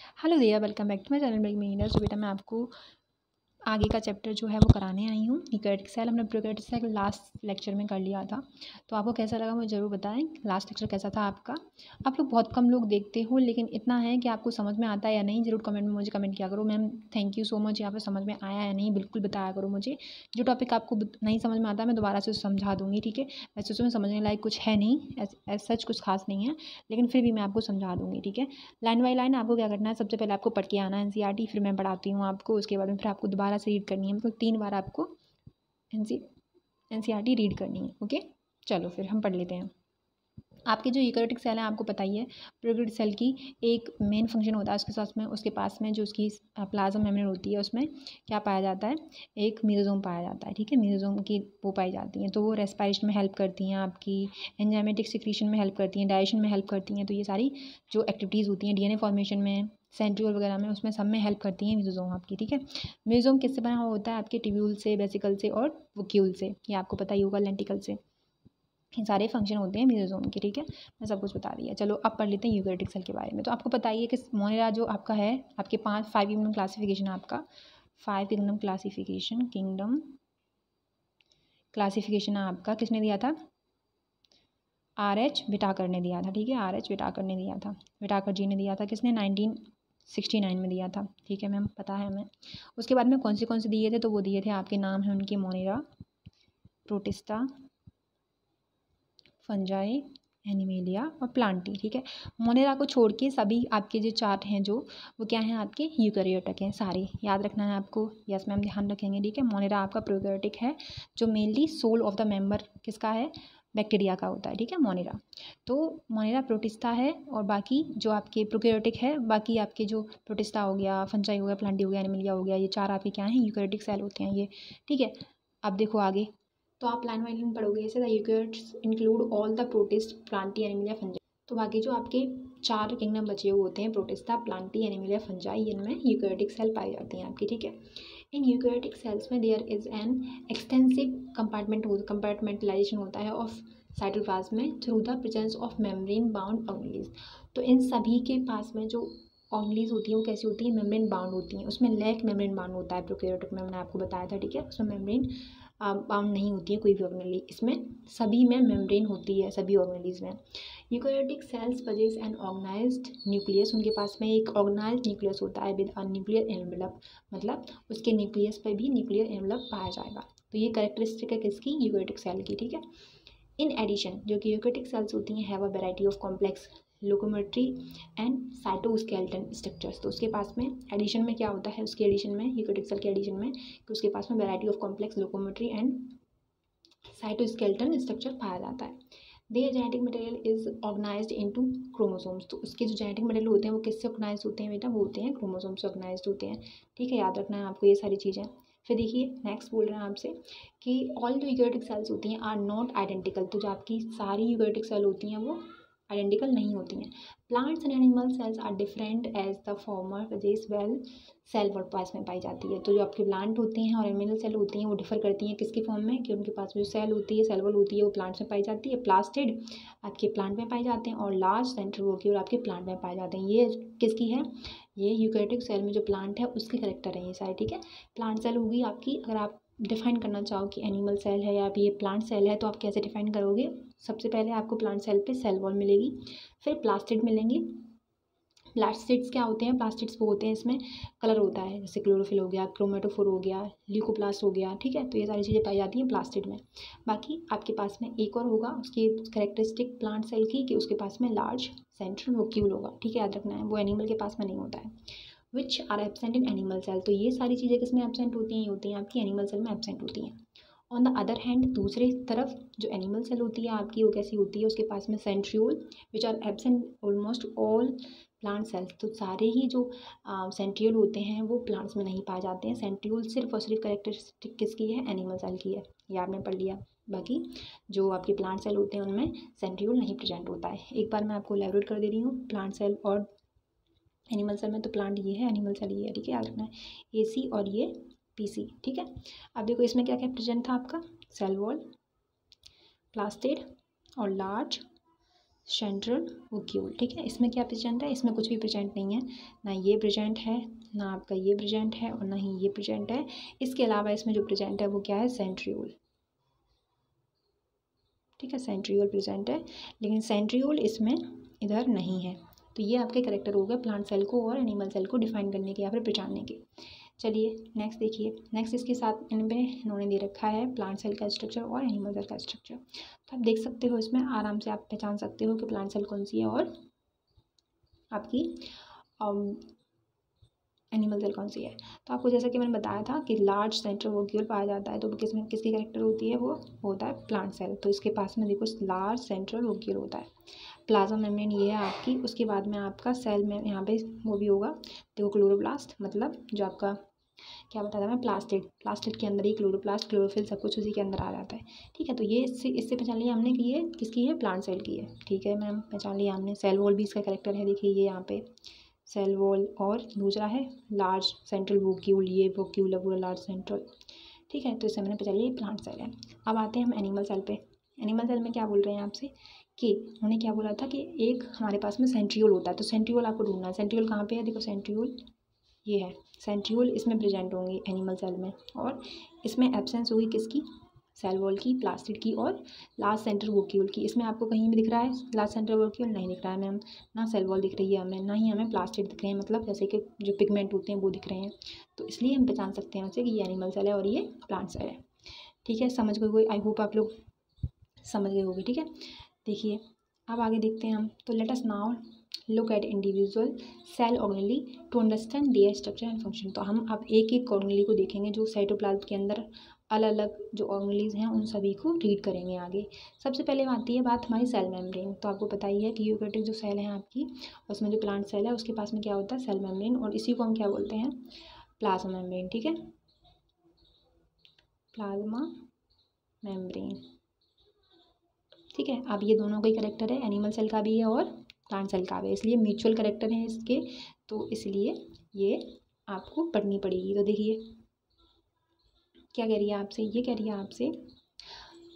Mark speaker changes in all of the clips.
Speaker 1: Hello there, welcome back to my channel ब्रेक मीनर। So बेटा मैं आपको आगे का चैप्टर जो है वो कराने आई हूँ। यूकैरियोटिक सेल हमने प्रोकैरियोटिक सेल लास्ट लेक्चर में कर लिया था, तो आपको कैसा लगा मुझे ज़रूर बताएं। लास्ट लेक्चर कैसा था आपका? आप लोग बहुत कम लोग देखते हो, लेकिन इतना है कि आपको समझ में आता है या नहीं ज़रूर कमेंट में मुझे कमेंट किया करो। Ma'am thank you so much, यहाँ पर समझ में आया या नहीं बिल्कुल बताया करो मुझे। जो टॉपिक आपको नहीं समझ में आता मैं दोबारा से समझा दूँगी, ठीक है। वैसे उसमें समझने लायक कुछ है नहीं, एज सच कुछ खास नहीं है, लेकिन फिर भी मैं आपको समझा दूँगी, ठीक है। लाइन बाई लाइन आपको क्या करना है, सबसे पहले आपको पढ़ के आना है एनसीईआरटी, फिर मैं पढ़ाती हूँ आपको। उसके बाद में फिर आपको दोबारा से रीड करनी है, मतलब 3 बार आपको एनसीईआरटी रीड करनी है। ओके, चलो फिर हम पढ़ लेते हैं। आपके जो यूकैरियोटिक सेल है आपको पता ही है, प्रोकैरियोटिक सेल की एक मेन फंक्शन होता है उसके पास में जो उसकी प्लाज्मा मेम्ब्रेन होती है, उसमें क्या पाया जाता है, एक मेसोसोम पाया जाता है, ठीक है। मेसोसोम की वो पाई जाती हैं, तो वो रेस्पिरेशन में हेल्प करती हैं, आपकी एंजाइमेटिक सिक्रीशन में हेल्प करती हैं, डाइजेशन में हेल्प करती हैं। तो ये सारी जो एक्टिविटीज़ होती हैं डीएनए फॉर्मेशन में, सेंट्रियोल वगैरह में, उसमें सब में हेल्प करती हैं मेसोसोम आपकी, ठीक है। मेसोसोम किससे बना हुआ होता है? आपके ट्यूब्यूल से, वेसिकल से और वोक्यूल से। ये आपको पता ही होगा, लेंटिकल से। ये सारे फंक्शन होते हैं मेसोसोम के, ठीक है। मैं सब कुछ बता दिया। चलो अब पढ़ लेते हैं यूकैरियोटिक सेल के बारे में। तो आपको पता ही है कि मोनेरा जो आपका है, आपके 5 किंगडम क्लासिफिकेशन है आपका। 5 किंगडम क्लासिफिकेशन है आपका। किसने दिया था? RH विटाकर ने दिया था, ठीक है। RH विटाकर ने दिया था, विटाकर जी ने दिया था। किसने? 1969 में दिया था, ठीक है मैम, पता है हमें। उसके बाद में कौन से दिए थे? तो वो दिए थे, आपके नाम है उनके, मोनेरा, प्रोटिस्टा, फंजाई, एनिमेलिया और प्लांटी, ठीक है। मोनेरा को छोड़ के सभी आपके जो चार्ट हैं जो वो क्या हैं आपके? यूकैरियोटिक हैं सारे, याद रखना है आपको। यस मैम, ध्यान रखेंगे, ठीक है। मोनेरा आपका प्रोकैरियोटिक है, जो mainly sole of the member किसका है? बैक्टीरिया का होता है, ठीक है, मोनेरा। तो मोनेरा प्रोटिस्टा है, और बाकी जो आपके प्रोकैरियोटिक है, बाकी आपके जो प्रोटिस्टा हो गया, फंजाई हो गया, प्लांटी हो गया, एनिमेलिया हो गया, ये 4 आपके क्या हैं? यूकैरियोटिक सेल होते हैं ये, ठीक है। अब देखो आगे, तो आप लाइन बाई लाइन पढ़ोगे ऐसे। The eukaryotes include all the protist, Plantae, animalia, fungi. तो बाकी जो आपके 4 किंगडम बचे हुए होते हैं, प्रोटिस्टा, प्लांटी, एनिमिलिया, फंजाई, इनमें यूकैरियोटिक सेल पाई जाती हैं आपकी, ठीक है। इन यूकैरियोटिक सेल्स में there is an extensive compartmentalisation होता है ऑफ साइटोप्लाज्म में through the presence of membrane bound organelles. तो इन सभी के पास में जो ऑर्गेनेल्स होती हैं वो कैसी होती हैं? मेम्ब्रेन बाउंड होती हैं। उसमें लैक मेम्ब्रेन बाउंड होता है प्रोकैरियोटिक में, मैंने आपको बताया था, ठीक है। उसमें मेम्ब्रेन बाउंड नहीं होती है कोई भी ऑर्गेनेली, इसमें सभी में मेम्ब्रेन होती है, सभी ऑर्गेनेलीज में। Eukaryotic cells possess an organised nucleus, उनके पास में एक ऑर्गेनाइज्ड न्यूक्लियस होता है विद अ न्यूक्लियर एनवेलप, मतलब उसके न्यूक्लियस पर भी न्यूक्लियर एनवेलप पाया जाएगा। तो ये कैरेक्टरिस्टिक है किसकी? यूकैरियोटिक सेल की, ठीक है। इन एडिशन जो कि यूकैरियोटिक सेल्स होती हैं have a variety of complex locomotory and cytoskeleton structures. तो उसके पास में एडिशन में क्या होता है? उसके एडिशन में, यूकैरियोटिक सेल के एडिशन में, कि उसके पास में variety of complex locomotory and cytoskeleton structure पाया जाता है। Their genetic material is organised into chromosomes. तो उसके जो जेनेटिक मटेरियल होते हैं वो किससे ऑर्गेनाइज होते हैं बेटा? वो होते हैं क्रोमोसोम्स से ऑर्गेनाइज्ड होते हैं, ठीक है। याद रखना है आपको ये सारी चीज़ें। फिर देखिए नेक्स्ट बोल रहे हैं आपसे कि ऑल जो यूकैरियोटिक सेल्स होती हैं आर नॉट आइडेंटिकल। तो जो आपकी सारी यूकैरियोटिक सेल होती हैं वो आइडेंटिकल नहीं होती हैं। Plants and animal cells are different as the former possess well cell wall पास में पाई जाती है। तो जो आपके प्लांट होते हैं और एनिमल सेल होती हैं वो डिफर करती हैं किसके फॉर्म में? कि उनके पास में जो सेल होती है, सेल वॉल होती है, वो प्लांट्स में पाई जाती है, प्लास्टिड आपके प्लांट में पाए जाते हैं, और लार्ज सेंट्रीओल्यूल आपके प्लांट में पाए जाते हैं। ये किसकी है? ये यूकैरियोटिक सेल में जो प्लांट है उसके करेक्टर है ये सारे, ठीक है। प्लांट सेल होगी आपकी, अगर आप डिफाइन करना चाहो कि एनिमल सेल है या ये प्लांट सेल है, तो आप कैसे डिफाइन करोगे? सबसे पहले आपको प्लांट सेल पे सेल वॉल मिलेगी, फिर प्लास्टिड मिलेंगी। प्लास्टिड्स क्या होते हैं? प्लास्टिड्स वो होते हैं, इसमें कलर होता है, जैसे क्लोरोफिल हो गया, क्रोमेटोफोर हो गया, ल्यूकोप्लास्ट हो गया, ठीक है। तो ये सारी चीज़ें पाई जाती हैं प्लास्टिड में। बाकी आपके पास में एक और होगा उसकी कैरेक्टरिस्टिक प्लांट सेल की, कि उसके पास में लार्ज सेंट्रल वोक्यूल होगा, ठीक है, याद रखना है। वो एनिमल के पास में नहीं होता है। Which are absent in animal cell. तो ये सारी चीज़ें किसमें एबसेंट होती हैं? ये होती हैं आपकी एनिमल सेल में एबसेंट होती हैं। ऑन द अदर हैंड, दूसरी तरफ जो एनिमल सेल होती है आपकी वो कैसी होती है? उसके पास में centriole which are absent almost all plant cells. तो सारे ही जो सेंट्रियोल होते हैं वो प्लांट्स में नहीं पाए जाते हैं। सेंट्रियोल सिर्फ और सिर्फ कैरेक्टरिस्टिक किसकी है? एनिमल सेल की है, ये आपने पढ़ लिया। बाकी जो आपके प्लांट सेल होते हैं उनमें सेंट्रियोल नहीं प्रेजेंट होता है। एक बार मैं आपको एलैबोरेट कर दे रही हूँ प्लांट सेल और एनिमल सेल में। तो प्लांट ये है, एनिमल सेल ये है, ठीक है, याद रखना है। AC और ये PC, ठीक है। अब देखो इसमें क्या क्या प्रेजेंट था आपका? सेल वॉल, प्लास्टिड और लार्ज सेंट्रल वोक्यूल। ठीक है, इसमें क्या प्रेजेंट है, इसमें कुछ भी प्रेजेंट नहीं है, ना ये प्रेजेंट है, ना आपका ये प्रेजेंट है, और ना ही ये प्रेजेंट है। इसके अलावा इसमें जो प्रेजेंट है वो क्या है, सेंट्रियोल। ठीक है, सेंट्रियोल प्रेजेंट है, लेकिन सेंट्रियोल इसमें इधर नहीं है। तो ये आपके कैरेक्टर हो गए प्लांट सेल को और एनिमल सेल को डिफाइन करने के या फिर पहचानने के। चलिए नेक्स्ट देखिए, नेक्स्ट इसके साथ इनमें इन्होंने दे रखा है प्लांट सेल का स्ट्रक्चर और एनिमल सेल का स्ट्रक्चर। तो आप देख सकते हो, इसमें आराम से आप पहचान सकते हो कि प्लांट सेल कौन सी है और आपकी एनिमल सेल कौन सी है। तो आपको जैसा कि मैंने बताया था कि लार्ज सेंट्रल वोक्यूल पाया जाता है, तो किसमें किसकी कैरेक्टर होती है, वो होता है प्लांट सेल। तो इसके पास में देखो लार्ज सेंट्रल वोक्यूल होता है। प्लाज्मा मेम्ब्रेन ये है आपकी, उसके बाद में आपका सेल में यहाँ पे वो भी होगा, देखो क्लोरोप्लास्ट, मतलब जो आपका क्या बताया था मैं, प्लास्टिड, प्लास्टिड के अंदर ही क्लोरोप्लास्ट, क्लोरोफिल सब कुछ उसी के अंदर आ जाता है। ठीक है, तो ये इससे पहचान लिया हमने कि ये किसकी है, प्लांट सेल की है। ठीक है मैम, पहचान लिया हमने। सेल वॉल भी इसका कैरेक्टर है, देखिए ये यहाँ पे सेल वॉल, और दूसरा है लार्ज सेंट्रल वोक्यूल, ये वोक्यूल है पूरा लार्ज सेंट्रल। ठीक है, तो इससे मैंने पहचान लिया प्लांट सेल है। अब आते हैं हम एनिमल सेल पे। एनिमल सेल में क्या बोल रहे हैं आपसे कि उन्होंने क्या बोला था कि एक हमारे पास में सेंट्रियोल होता है, तो सेंट्रियोल आपको ढूंढना है। सेंट्रियोल कहाँ पे है, देखो सेंट्रियोल ये है, सेंट्रियोल इसमें प्रेजेंट होंगी एनिमल सेल में, और इसमें एब्सेंस होगी किसकी, सेल वॉल की, प्लास्टिड की और लास्ट सेंट्रल वोक्यूल की। इसमें आपको कहीं भी दिख रहा है लास्ट सेंट्रल वोक्यूल, नहीं दिख रहा है मैम, ना सेल वॉल दिख रही है हमें, ना ही हमें प्लास्टिड दिख रहे हैं, मतलब जैसे कि जो पिगमेंट होते हैं वो दिख रहे हैं। तो इसलिए हम पहचान सकते हैं उससे कि ये एनिमल सेल है और ये प्लांट सेल है। ठीक है, समझ गए, आई होप आप लोग समझ गए होंगे। ठीक है, देखिए अब आगे देखते हैं हम। तो let us now look at individual cell organelle to understand their structure and function. तो हम अब एक एक ऑर्गेनेली को देखेंगे जो साइटोप्लाज्म के अंदर अलग अलग जो ऑर्गेनेलीज हैं उन सभी को रीड करेंगे आगे। सबसे पहले आती है बात हमारी सेल मेम्ब्रेन। तो आपको पता ही है कि यूकेरियोटिक जो सेल है आपकी, उसमें जो प्लांट सेल है उसके पास में क्या होता है, सेल मेम्ब्रेन, और इसी को हम क्या बोलते हैं, प्लाज्मा मेम्ब्रेन। ठीक है, प्लाज्मा मेम्ब्रेन। ठीक है, अब ये दोनों का ही करेक्टर है, एनिमल सेल का भी है और प्लांट सेल का भी है, इसलिए म्यूचुअल करेक्टर है इसके, तो इसलिए ये आपको पढ़नी पड़ेगी। तो देखिए क्या कह रही है आपसे, ये कह रही है आपसे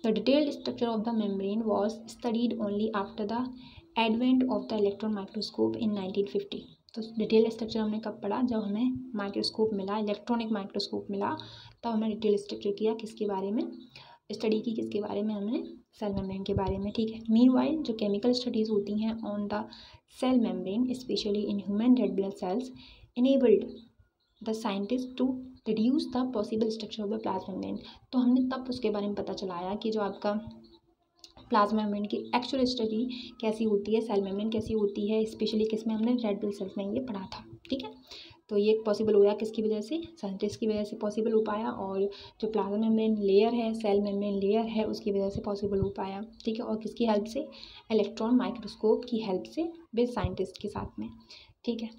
Speaker 1: the detailed structure of the membrane was studied only after the advent of the electron microscope इन 1950। तो डिटेल स्ट्रक्चर हमने कब पढ़ा, जब हमें माइक्रोस्कोप मिला, इलेक्ट्रॉनिक माइक्रोस्कोप मिला, तब हमने डिटेल स्ट्रक्चर किया, किसके बारे में स्टडी की, किसके बारे में, हमने सेल मेम्ब्रेन के बारे में। ठीक है, मीनवाइल जो केमिकल स्टडीज़ होती हैं on the cell membrane specially in human red blood cells enabled the scientist to reduce the possible structure of the plasma membrane. तो हमने तब उसके बारे में पता चलाया कि जो आपका प्लाज्मा मेम्ब्रेन की एक्चुअल स्टडी कैसी होती है, सेल मेम्ब्रेन कैसी होती है, स्पेशली किस में, हमने रेड ब्लड सेल्स में ये पढ़ा था। ठीक है, तो ये पॉसिबल हो गया किसकी वजह से, साइंटिस्ट की वजह से पॉसिबल हो पाया, और जो प्लाज्मा मेम्ब्रेन लेयर है, सेल मेम्ब्रेन लेयर है, उसकी वजह से पॉसिबल हो पाया। ठीक है, और किसकी हेल्प से, इलेक्ट्रॉन माइक्रोस्कोप की हेल्प से, विद साइंटिस्ट के साथ में। ठीक है,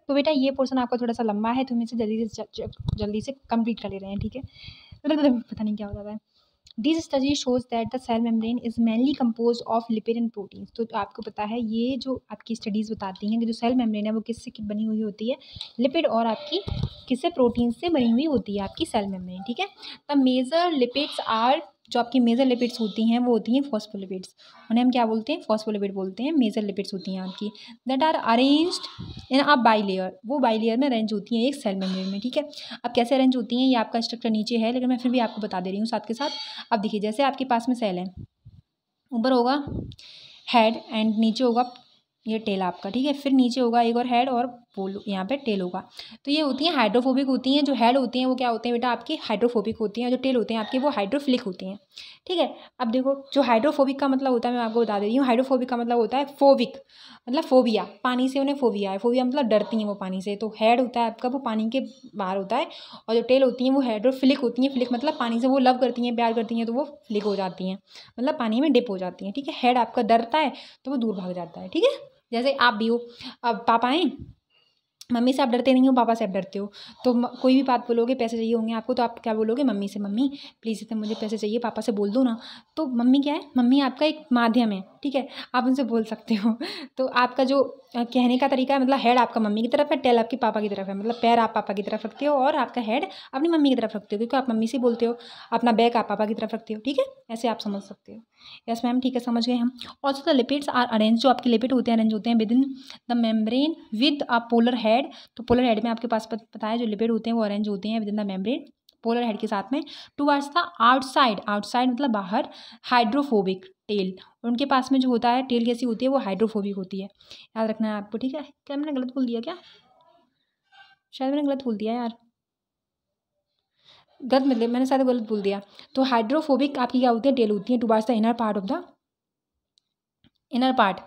Speaker 1: तो बेटा ये पोर्शन आपका थोड़ा सा लंबा है, तो हम इसे जल्दी से कंप्लीट कर ले रहे हैं। ठीक है, पता नहीं क्या हो रहा है। This study shows that the cell membrane is mainly compose of lipid and proteins. तो आपको पता है ये जो आपकी स्टडीज़ बताती हैं कि जो सेल मेम्ब्रेन है वो किससे बनी हुई होती है, लिपिड और आपकी किससे, प्रोटीन से बनी हुई होती है आपकी सेल मेम्ब्रेन। ठीक है, द मेजर लिपिड्स आर, जो आपकी मेजर लिपिड्स होती हैं वो होती हैं फॉस्फोलिपिड्स, उन्हें हम क्या बोलते हैं, फॉस्फोलिपिड बोलते हैं। मेजर लिपिड्स होती हैं आपकी that are arranged in a bilayer, वो बाइलेयर में अरेंज होती हैं एक सेल मेम्ब्रेन में। ठीक है, अब कैसे अरेंज होती हैं, ये आपका स्ट्रक्चर नीचे है, लेकिन मैं फिर भी आपको बता दे रही हूँ साथ के साथ। अब देखिए जैसे आपके पास में सेल है, ऊपर होगा हेड एंड नीचे होगा ये टेल आपका। ठीक है, फिर नीचे होगा एक और हेड और पोल, यहाँ पे टेल होगा। तो ये होती हैं हाइड्रोफोबिक होती हैं, जो हेड होती हैं वो क्या होते हैं बेटा आपकी हाइड्रोफोबिक होती हैं, जो टेल होते हैं आपके वो हाइड्रोफिलिक होती हैं। ठीक है, अब देखो जो हाइड्रोफोबिक का मतलब होता है मैं आपको बता दे रही हूँ, हाइड्रोफोबिक का मतलब होता है फोबिक, मतलब फोबिया, पानी से उन्हें फोबिया है, फोबिया मतलब डरती हैं वो पानी से। तो हेड होता है आपका वो पानी के बाहर होता है, और जो टेल होती हैं वो हाइड्रोफिलिक होती हैं, फिलिक मतलब पानी से वो लव करती हैं, प्यार करती हैं, तो वो फिलिक हो जाती हैं, मतलब पानी में डिप हो जाती हैं। ठीक है, हेड आपका डरता है तो वो दूर भाग जाता है। ठीक है, जैसे आप भी हो, अब पापा हैं, मम्मी से आप डरते नहीं हो, पापा से आप डरते हो, तो कोई भी बात बोलोगे, पैसे चाहिए होंगे आपको, तो आप क्या बोलोगे, मम्मी से, मम्मी प्लीज़ इतने मुझे पैसे चाहिए, पापा से बोल दो ना। तो मम्मी क्या है, मम्मी आपका एक माध्यम है। ठीक है, आप उनसे बोल सकते हो। तो आपका जो कहने का तरीका है, मतलब हेड आपका मम्मी की तरफ है, टेल आपके पापा की तरफ है, मतलब पैर आप पापा की तरफ रखते हो और आपका हेड अपनी मम्मी की तरफ रखते हो, क्योंकि आप मम्मी से बोलते हो। अपना बैक आप पापा की तरफ रखते हो, ठीक है, ऐसे आप समझ सकते हो। यस मैम, ठीक है, समझ गए हम। Also the lipids are arrange, जो आपके लिपिड होते हैं अरेंज होते हैं within the membrane with a polar head. तो पोलर हेड में आपके पास पता है जो लिपिड होते हैं वो अरेंज होते हैं within the membrane, polar head के साथ में, टुवर्ड्स द आउटसाइड, आउटसाइड मतलब बाहर, हाइड्रोफोबिक टेल, उनके पास में जो होता है टेल कैसी होती है, वो हाइड्रोफोबिक होती है, याद रखना है आपको, ठीक है। क्या मैंने गलत बोल दिया क्या? शायद मैंने गलत बोल दिया यार, गलत मतलब मैंने शायद गलत बोल दिया। तो हाइड्रोफोबिक आपकी क्या होती है, टेल होती है, towards the inner part of the inner part.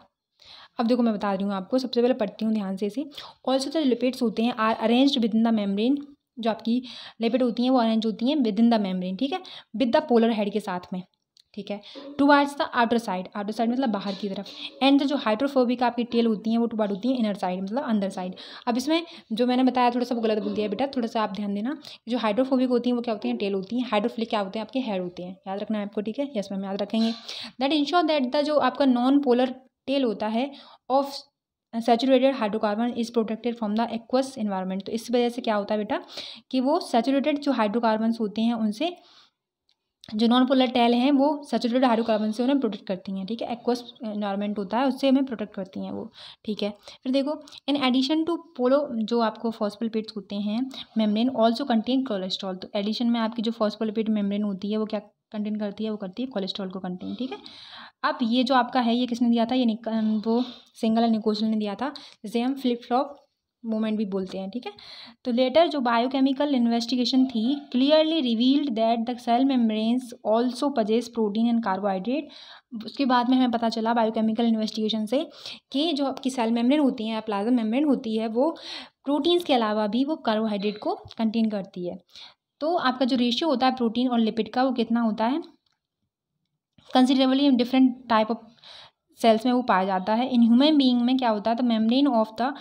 Speaker 1: अब देखो मैं बता रही हूँ आपको, सबसे पहले पढ़ती हूँ ध्यान से इसे। ऑल्सो जो लिपिड्स होते हैं are arranged within the membrane, जो आपकी लिपिड होती हैं वो अरेंज होती हैं विद इन द मेम्ब्रेन, ठीक है, विद द पोलर हेड के साथ में, ठीक है, towards the outer side, outer side मतलब बाहर की तरफ। एंड जो हाइड्रोफोबिक आपकी टेल होती हैं वो टुवर्ड होती हैं इनर साइड, मतलब अंदर साइड। अब इसमें जो मैंने बताया थोड़ा सा वो गलत बोल दिया बेटा, थोड़ा सा आप ध्यान देना। जो हाइड्रोफोबिक होती हैं वो क्या होती हैं, टेल होती हैं, हाइड्रोफिलिक क्या होते हैं, आपके हेड होते हैं, याद रखना है आपको, ठीक है। यस मैम, याद रखेंगे। दैट इंश्योर दैट द जो आपका नॉन पोलर टेल होता है of saturated hydrocarbon is protected from the aqueous environment. तो इस वजह से क्या होता है बेटा कि वो सैचुरेटेड जो हाइड्रोकार्बन्स होते हैं उनसे, जो नॉन पोलर टेल हैं वो सैचुरेटेड हाइड्रोकार्बन से उन्हें प्रोटेक्ट करती हैं, ठीक है, एक्वस एनवायरनमेंट होता है उससे हमें प्रोटेक्ट करती हैं वो, ठीक है। फिर देखो, इन एडिशन टू पोलो जो आपको फॉस्फोलिपिड्स होते हैं मेम्ब्रेन ऑल्सो कंटेन कोलेस्ट्रॉल। तो एडिशन में आपकी जो फॉस्फोलिपिड मेम्ब्रेन होती है वो क्या कंटेन करती है, वो करती है कोलेस्ट्रॉल को कंटेन, ठीक है। अब ये जो आपका है ये किसने दिया था, ये वो सिंगल और निकोसल ने दिया था, जिसे हम फ्लिप फ्लॉप मोमेंट भी बोलते हैं, ठीक है। तो लेटर जो बायोकेमिकल इन्वेस्टिगेशन थी clearly revealed that the cell membranes also possess protein and carbohydrate. उसके बाद में हमें पता चला बायोकेमिकल इन्वेस्टिगेशन से कि जो आपकी सेल मेम्ब्रेन होती है या प्लाज्मा मेम्ब्रेन होती है वो प्रोटीन्स के अलावा भी वो कार्बोहाइड्रेट को कंटेन करती है। तो आपका जो रेशियो होता है प्रोटीन और लिपिड का वो कितना होता है, considerably different type of cells में वो पाया जाता है। इन ह्यूमन बीइंग में क्या होता है, तो मेम्ब्रेन ऑफ द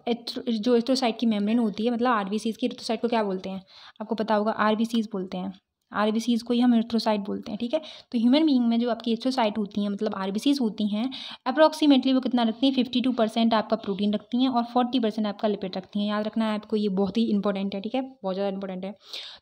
Speaker 1: जो एरिथ्रोसाइट की मेम्ब्रेन होती है, मतलब आरबीसीज की, एरिथ्रोसाइट को क्या बोलते हैं आपको पता होगा, आरबीसीज बोलते हैं, आरबीसीज को ही हम एरिथ्रोसाइट बोलते हैं, ठीक है। तो ह्यूमन बीइंग में जो आपकी एरिथ्रोसाइट होती हैं मतलब आरबीसीज होती हैं, अप्रॉक्सीमेटली वो कितना रखती हैं, 52% आपका प्रोटीन रखती हैं और 40% आपका लिपिड रखती हैं। याद रखना है आपको, ये बहुत ही इंपॉर्टेंट है, ठीक है, बहुत ज़्यादा इंपॉर्टेंट है।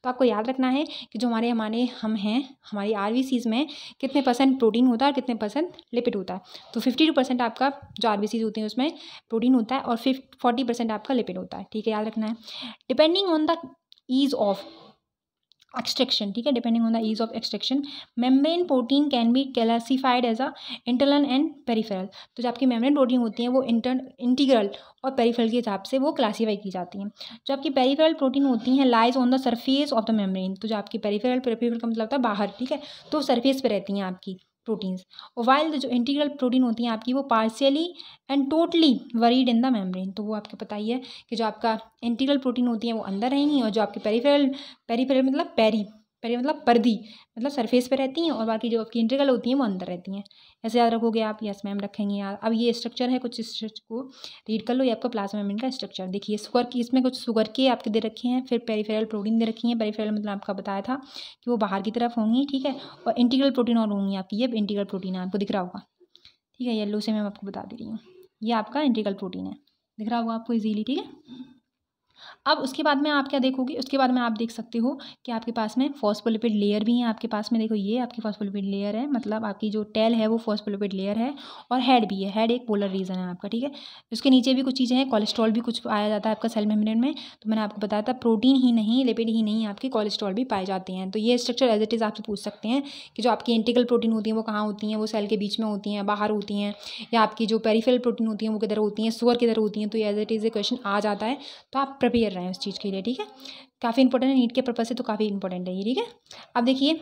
Speaker 1: तो आपको याद रखना है कि जो हमारे हमारे हम हैं हमारी आरबीसीज में कितने परसेंट प्रोटीन होता है और कितने परसेंट लिपिड होता है। तो 52% आपका जो आरबीसीज होती हैं उसमें प्रोटीन होता है और 40% आपका लिपिड होता है, ठीक है, याद रखना है। Depending on the ease of extraction, ठीक है, depending on the ease of extraction membrane protein can be classified as a internal and peripheral. तो जो आपकी मेम्ब्रेन प्रोटीन होती हैं वो इंटीग्रल और पेरिफेरल के हिसाब से वो क्लासीफाई की जाती हैं। जो आपकी पेरिफेरल प्रोटीन होती हैं lies on the surface of the membrane. तो जो आपकी पेरिफेरल का मतलब होता है बाहर, ठीक है, तो सरफेस पे रहती हैं आपकी प्रोटीन्स। और वाइल जो इंटीग्रल प्रोटीन होती हैं आपकी वो partially and totally worried in the membrane. तो वो आपको पता ही है कि जो आपका इंटीग्रल प्रोटीन होती है वो अंदर रहेंगी और जो आपकी पेरिफेरल मतलब पेरी मतलब पर्दी मतलब सरफेस पे रहती हैं और बाकी जो आपकी इंटीग्रल होती हैं वो अंदर रहती हैं। ऐसे याद रखोगे आप, यस मैम रखेंगे यार। अब ये स्ट्रक्चर है, कुछ स्ट्रक्चर को रीड कर लो, ये आपका प्लाज्मा मेम्ब्रेन का स्ट्रक्चर। देखिए शुगर की, इसमें कुछ शुगर के आपके दे रखे हैं, फिर पेरिफेरल प्रोटीन दे रखी हैं। पेरिफेरल मतलब आपका बताया था कि वो बाहर की तरफ होंगी, ठीक है, और इंटीग्रल प्रोटीन और होंगी आपकी, ये इंटीग्रल प्रोटीन है, आपको दिख रहा होगा, ठीक है, येलो से मैं आपको बता दे रही हूँ, ये आपका इंटीग्रल प्रोटीन है, दिख रहा होगा आपको इजीली, ठीक है। अब उसके बाद में आप क्या देखोगे, उसके बाद में आप देख सकते हो कि आपके पास में फॉस्फोलिपिड लेयर भी है आपके पास में। देखो ये आपकी फॉस्फोलिपिड लेयर है, मतलब आपकी जो टेल है वो फॉस्फोलिपिड लेयर है और हेड भी है, हेड एक पोलर रीजन है आपका, ठीक है। उसके नीचे भी कुछ चीज़ें हैं, कोलेस्ट्रॉल भी कुछ पाया जाता है आपका सेल मेम्ब्रेन में। तो मैंने आपको बताया था प्रोटीन ही नहीं, लिपिड ही नहीं, आपकी कोलेस्ट्रॉल भी पाए जाते हैं। तो ये स्ट्रक्चर एज इट इज़ आपसे पूछ सकते हैं कि जो आपकी इंटीग्रल प्रोटीन होती है वो कहाँ होती हैं, वो सेल के बीच में होती हैं, बाहर होती हैं, या आपकी जो पेरिफेरल प्रोटीन होती हैं वो किधर होती हैं, सुअर किधर होती हैं। तो ये as it is a question आ जाता है, तो आप प्रिपेयर रहें उस चीज़ के लिए, ठीक है। काफ़ी इंपॉर्टेंट है नीट के पर्पज से, तो काफ़ी इंपॉर्टेंट है ये, ठीक है। अब देखिए,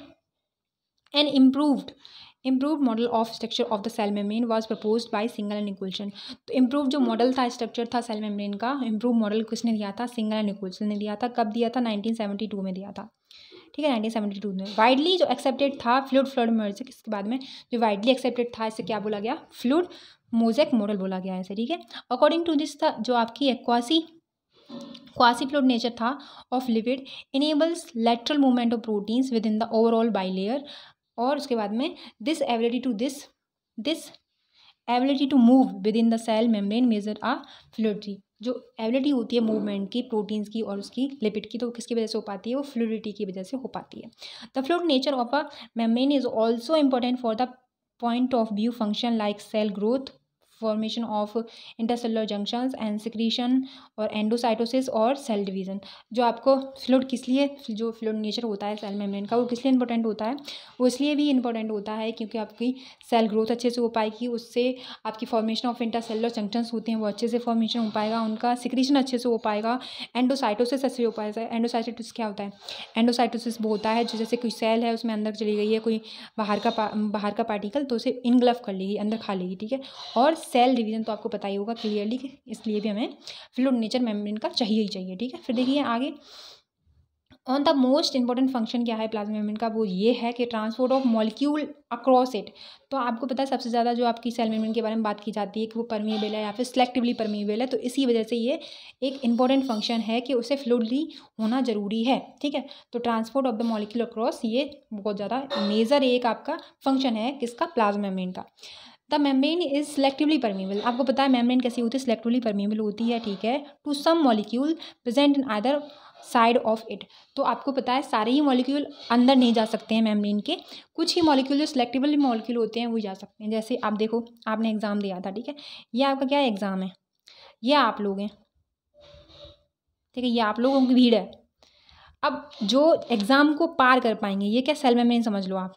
Speaker 1: an improved model of structure of the cell membrane was proposed by Singer and Nicolson. तो इम्प्रूव जो मॉडल था, स्ट्रक्चर था सेल मेम्ब्रेन का, इम्प्रूव मॉडल किसने दिया था, सिंगल एंड निकोल्सन ने दिया था। कब दिया था, 1972 में दिया था, ठीक है, 1972 में। वाइडली जो एक्सेप्टेड था फ्लूइड मोज़ेक, इसके बाद में जो वाइडली एक्सेप्टेड था इसे क्या बोला गया, फ्लूइड मोज़ेक मॉडल बोला गया है इसे, ठीक है। अकॉर्डिंग टू दिस था जो आपकी क्वासी फ्लूइड नेचर था of lipid enables lateral movement of proteins within the overall bilayer. और उसके बाद में this ability to this ability to move within the cell membrane measure ah fluidity, जो ability होती है movement की proteins की और उसकी लिपिड की, तो वो किसकी वजह से हो पाती है, वो फ्लूइडिटी की वजह से हो पाती है। The fluid nature of a membrane is also important for the point of view function like cell growth, formation of intercellular junctions and secretion और एंडोसाइटोसिस और सेल डिवीजन। जो आपको फ्लूइड किस लिए, जो फ्लूइड नेचर होता है सेल मेम्ब्रेन का, वो किस लिए इंपॉर्टेंट होता है, वो इसलिए भी इंपॉर्टेंट होता है क्योंकि आपकी सेल ग्रोथ अच्छे से हो पाएगी, उससे आपकी फॉर्मेशन ऑफ इंटरसेलुलर जंक्शंस होते हैं वो अच्छे से फॉर्मेशन हो पाएगा, उनका सिक्रीशन अच्छे से हो पाएगा, एंडोसाइटोसिस अच्छे हो पाएगा। एंडोसाइटोसिस क्या होता है, एंडोसाइटोसिस वो होता है जो जैसे कोई सेल है उसमें अंदर चली गई है कोई बाहर का पार्टिकल, तो उसे इनग्लफ कर लेगी, अंदर खा लेगी, ठीक है। और सेल डिवीजन तो आपको पता ही होगा क्लियरली, इसलिए भी हमें फ्लूइड नेचर मेम्ब्रेन का चाहिए ही चाहिए, ठीक है। फिर देखिए आगे, on the most important function क्या है प्लाज्मा मेम्ब्रेन का, वो ये है कि transport of molecule across it. तो आपको पता है सबसे ज़्यादा जो आपकी सेल मेम्ब्रेन के बारे में बात की जाती है कि वो परमिएबल है या फिर सिलेक्टिवली परमिएबल है, तो इसी वजह से ये एक इंपॉर्टेंट फंक्शन है कि उसे फ्लूइडली होना जरूरी है, ठीक है। तो transport of the molecule across ये बहुत ज़्यादा मेजर एक आपका फंक्शन है किसका, प्लाज्मा मेम्ब्रेन का। The membrane is selectively permeable, आपको पता है मेम्ब्रेन कैसी होती है, सेलेक्टिवली परमिएबल होती है, ठीक है, to some molecule present in other side of it. तो आपको पता है सारे ही मॉलिक्यूल अंदर नहीं जा सकते हैं मेम्ब्रेन के, कुछ ही मॉलिक्यूल जो सिलेक्टिवली मॉलिक्यूल होते हैं वो जा सकते हैं। जैसे आप देखो, आपने एग्जाम दिया था, ठीक है, ये आपका क्या एग्जाम है, ये आप लोग हैं, ठीक है, ये आप लोगों की भीड़ है। अब जो एग्जाम को पार कर पाएंगे, ये क्या सेल मेम्ब्रेन समझ लो आप,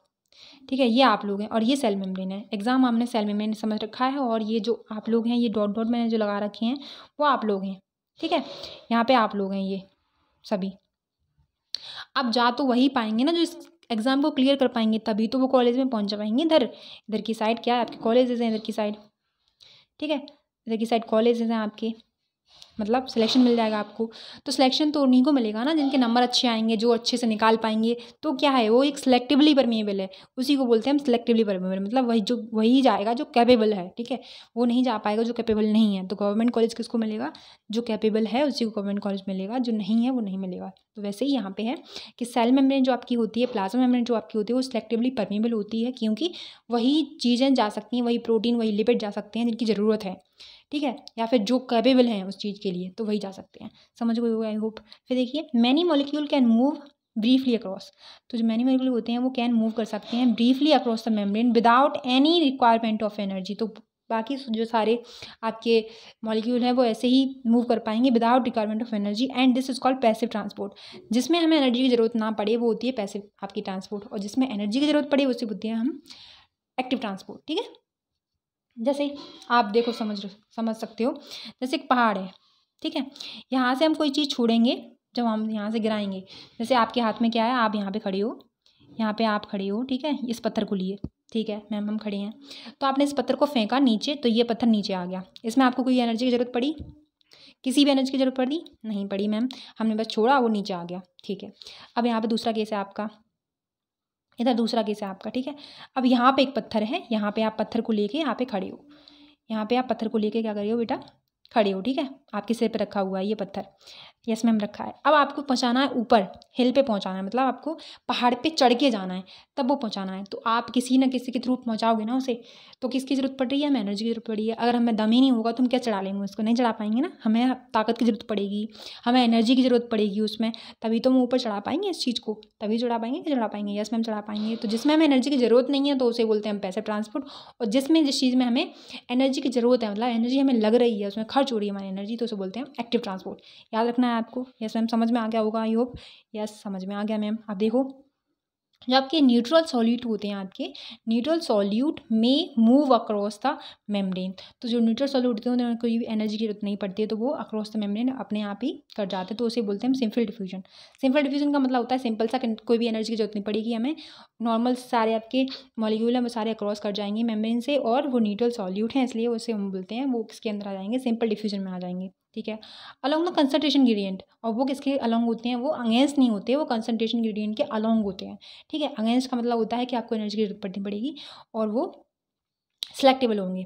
Speaker 1: ठीक है, ये आप लोग हैं और ये सेल मेम्ब्रेन है। एग्जाम हमने सेल मेम्ब्रेन समझ रखा है और ये जो आप लोग हैं, ये डॉट डॉट मैंने जो लगा रखे हैं वो आप लोग हैं, ठीक है, यहाँ पे आप लोग हैं ये सभी। अब जा तो वही पाएंगे ना जो इस एग्जाम को क्लियर कर पाएंगे, तभी तो वो कॉलेज में पहुंच पाएंगे। इधर इधर की साइड क्या है, आपके कॉलेजेस हैं इधर की साइड, ठीक है, इधर की साइड कॉलेजेस हैं आपके, मतलब सिलेक्शन मिल जाएगा आपको। तो सिलेक्शन तो उन्हीं को मिलेगा ना जिनके नंबर अच्छे आएंगे, जो अच्छे से निकाल पाएंगे। तो क्या है, वो एक सिलेक्टिवली परमिएबल है, उसी को बोलते हैं हम सिलेक्टिवली परमिएबल, मतलब वही जाएगा जो कैपेबल है, ठीक है, वो नहीं जा पाएगा जो कैपेबल नहीं है। तो गवर्नमेंट कॉलेज किसको मिलेगा, जो कैपेबल है उसी को गवर्नमेंट कॉलेज मिलेगा, जो नहीं है वो नहीं मिलेगा। तो वैसे ही यहाँ पे है कि सेल मेम्ब्रेन जो आपकी होती है, प्लाज्मा मेम्ब्रेन जो आपकी होती है, वो सिलेक्टिवली परमिएबल होती है क्योंकि वही चीज़ें जा सकती हैं, वही प्रोटीन वही लिपिड जा सकते हैं जिनकी ज़रूरत है, ठीक है, या फिर जो कैपेबल हैं उस चीज़ के लिए, तो वही जा सकते हैं। समझ गए आई होप। फिर देखिए, many molecule can move briefly across, तो जो मैनी मॉलिक्यूल होते हैं वो कैन मूव कर सकते हैं briefly across the membrane without any requirement of energy. तो बाकी जो सारे आपके मॉलिक्यूल हैं वो ऐसे ही मूव कर पाएंगे without requirement of energy, and this is called passive transport. जिसमें हमें एनर्जी की जरूरत ना पड़े वो होती है पैसिव आपकी ट्रांसपोर्ट, और जिसमें एनर्जी की जरूरत पड़े उसे होती है हम एक्टिव ट्रांसपोर्ट, ठीक है। जैसे आप देखो, समझ सकते हो, जैसे एक पहाड़ है, ठीक है, यहाँ से हम कोई चीज़ छोड़ेंगे, जब हम यहाँ से गिराएंगे, जैसे आपके हाथ में क्या है, आप यहाँ पे खड़े हो, यहाँ पे आप खड़े हो, ठीक है, इस पत्थर को लिए, ठीक है मैम, हम खड़े हैं, तो आपने इस पत्थर को फेंका नीचे, तो ये पत्थर नीचे आ गया। इसमें आपको कोई एनर्जी की ज़रूरत पड़ी, किसी भी एनर्जी की ज़रूरत पड़ी नहीं पड़ी मैम, हमने बस छोड़ा वो नीचे आ गया, ठीक है। अब यहाँ पे दूसरा केस है आपका, इधर दूसरा केस है आपका, ठीक है। अब यहाँ पे एक पत्थर है, यहाँ पे आप पत्थर को लेके यहाँ पे खड़े हो, यहाँ पे आप पत्थर को लेके क्या कर रहे हो बेटा, खड़े हो, ठीक है, आपके सिर पे रखा हुआ है ये पत्थर, यस मैम रखा है। अब आपको पहुँचाना है ऊपर, हिल पे पहुँचाना है, मतलब आपको पहाड़ पे चढ़ के जाना है, तब वो पहुँचाना है। तो आप किसी न किसी के थ्रू पहुँचाओगे ना उसे, तो किसकी ज़रूरत पड़ रही है, हमें एनर्जी की जरूरत पड़ी है। अगर हमें दम ही नहीं होगा तो हम क्या चढ़ा लेंगे उसको, नहीं चढ़ा पाएंगे ना, हमें ताकत की जरूरत पड़ेगी, हमें एनर्जी की ज़रूरत पड़ेगी उसमें, तभी तो हम ऊपर चढ़ा पाएंगे इस चीज़ को, तभी चढ़ा पाएंगे कि चढ़ा पाएंगे, यस मैम चढ़ा पाएंगे। तो जिसमें हमें एनर्जी की ज़रूरत नहीं है तो उसे बोलते हैं हम पैसिव ट्रांसपोर्ट, और जिस चीज़ में हमें एनर्जी की ज़रूरत है, मतलब एनर्जी हमें लग रही है, उसमें खर्च हो रही है हमारी एनर्जी, तो उसे बोलते हैं एक्टिव ट्रांसपोर्ट। याद रखना है आपको, यस मैम समझ में आ गया होगा आई होप, यस समझ में आ गया मैम। अब देखो, जो आपके न्यूट्रल सॉल्यूट होते हैं, आपके न्यूट्रल सॉल्यूट में मूव अक्रॉस द मेम्ब्रेन, तो जो न्यूट्रल सॉल्यूट होते हैं उन्हें कोई भी एनर्जी की जरूरत नहीं पड़ती है, तो वो अक्रॉस द मेम्ब्रेन अपने आप ही कर जाते हैं, तो उसे बोलते हैं हम सिंपल डिफ्यूजन। सिंपल डिफ्यूजन का मतलब होता है सिंपल सा, कोई भी एनर्जी की जरूरत नहीं पड़ेगी हमें, नॉर्मल सारे आपके मॉलिक्यूल हैं वो सारे अक्रॉस कर जाएंगे मेम्ब्रेन से, और वो न्यूट्रल सॉल्यूट हैं इसलिए उसे हम बोलते हैं वो किसके अंदर आ जाएंगे, सिंपल डिफ्यूजन में आ जाएंगे, ठीक है। अलॉन्ग द कंसंट्रेशन ग्रेडियंट, और वो किसके अलॉन्ग होते हैं, वो अगेंस्ट नहीं होते, वो कंसंट्रेशन ग्रेडियंट के अलॉन्ग होते हैं, ठीक है। अगेंस्ट का मतलब होता है कि आपको एनर्जी की जरूरत पड़नी पड़ेगी, और वो सिलेक्टेबल होंगे।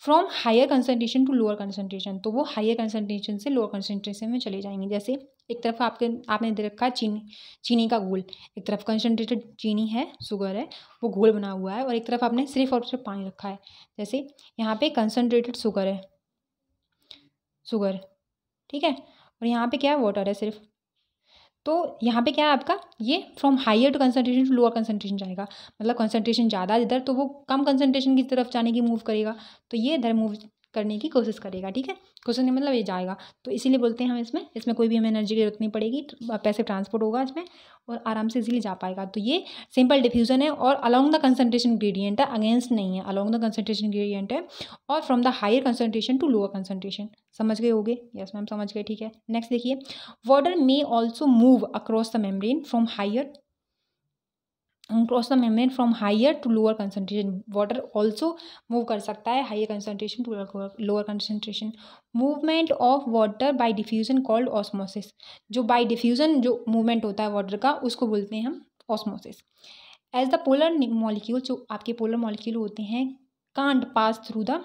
Speaker 1: From higher concentration to lower concentration, तो वो हायर कंसंट्रेशन से लोअर कंसंट्रेशन में चले जाएंगे। जैसे एक तरफ आपने दे रखा है चीनी का घोल, एक तरफ कंसनट्रेटेड चीनी है, शुगर है, वो घोल बना हुआ है, और एक तरफ आपने सिर्फ और सिर्फ पानी रखा है। जैसे यहाँ पे कंसनट्रेटेड शुगर है, शुगर, ठीक है, और यहाँ पे क्या है, वाटर है सिर्फ। तो यहाँ पे क्या है आपका, ये from higher to concentration to lower concentration जाएगा, मतलब कंसनट्रेशन ज़्यादा इधर तो वो कम कंसनट्रेशन की तरफ जाने की मूव करेगा, तो ये इधर मूव करने की कोशिश करेगा, ठीक है, कोशिश नहीं मतलब ये जाएगा। तो इसीलिए बोलते हैं हम इसमें कोई भी हमें एनर्जी की जरूरत नहीं पड़ेगी, पैसे ट्रांसपोर्ट होगा इसमें और आराम से इजीली जा पाएगा। तो ये सिंपल डिफ्यूजन है और अलॉन्ग द कंसनट्रेशन ग्रेडियंट है, अगेंस्ट नहीं है, अलॉन्ग द कंसनट्रेशन ग्रेडियंट है और from the higher concentration to lower concentration. समझ गए होगे? यस मैम समझ गए, ठीक है। नेक्स्ट देखिए, water may also move across the membrane from higher to lower concentration. Water also move कर सकता है higher concentration to lower concentration. Movement of water by diffusion called osmosis. जो बाय डिफ्यूजन जो मूवमेंट होता है water का, उसको बोलते हैं हम osmosis. As the polar molecule, जो आपके पोलर मॉलिक्यूल होते हैं, can't pass through the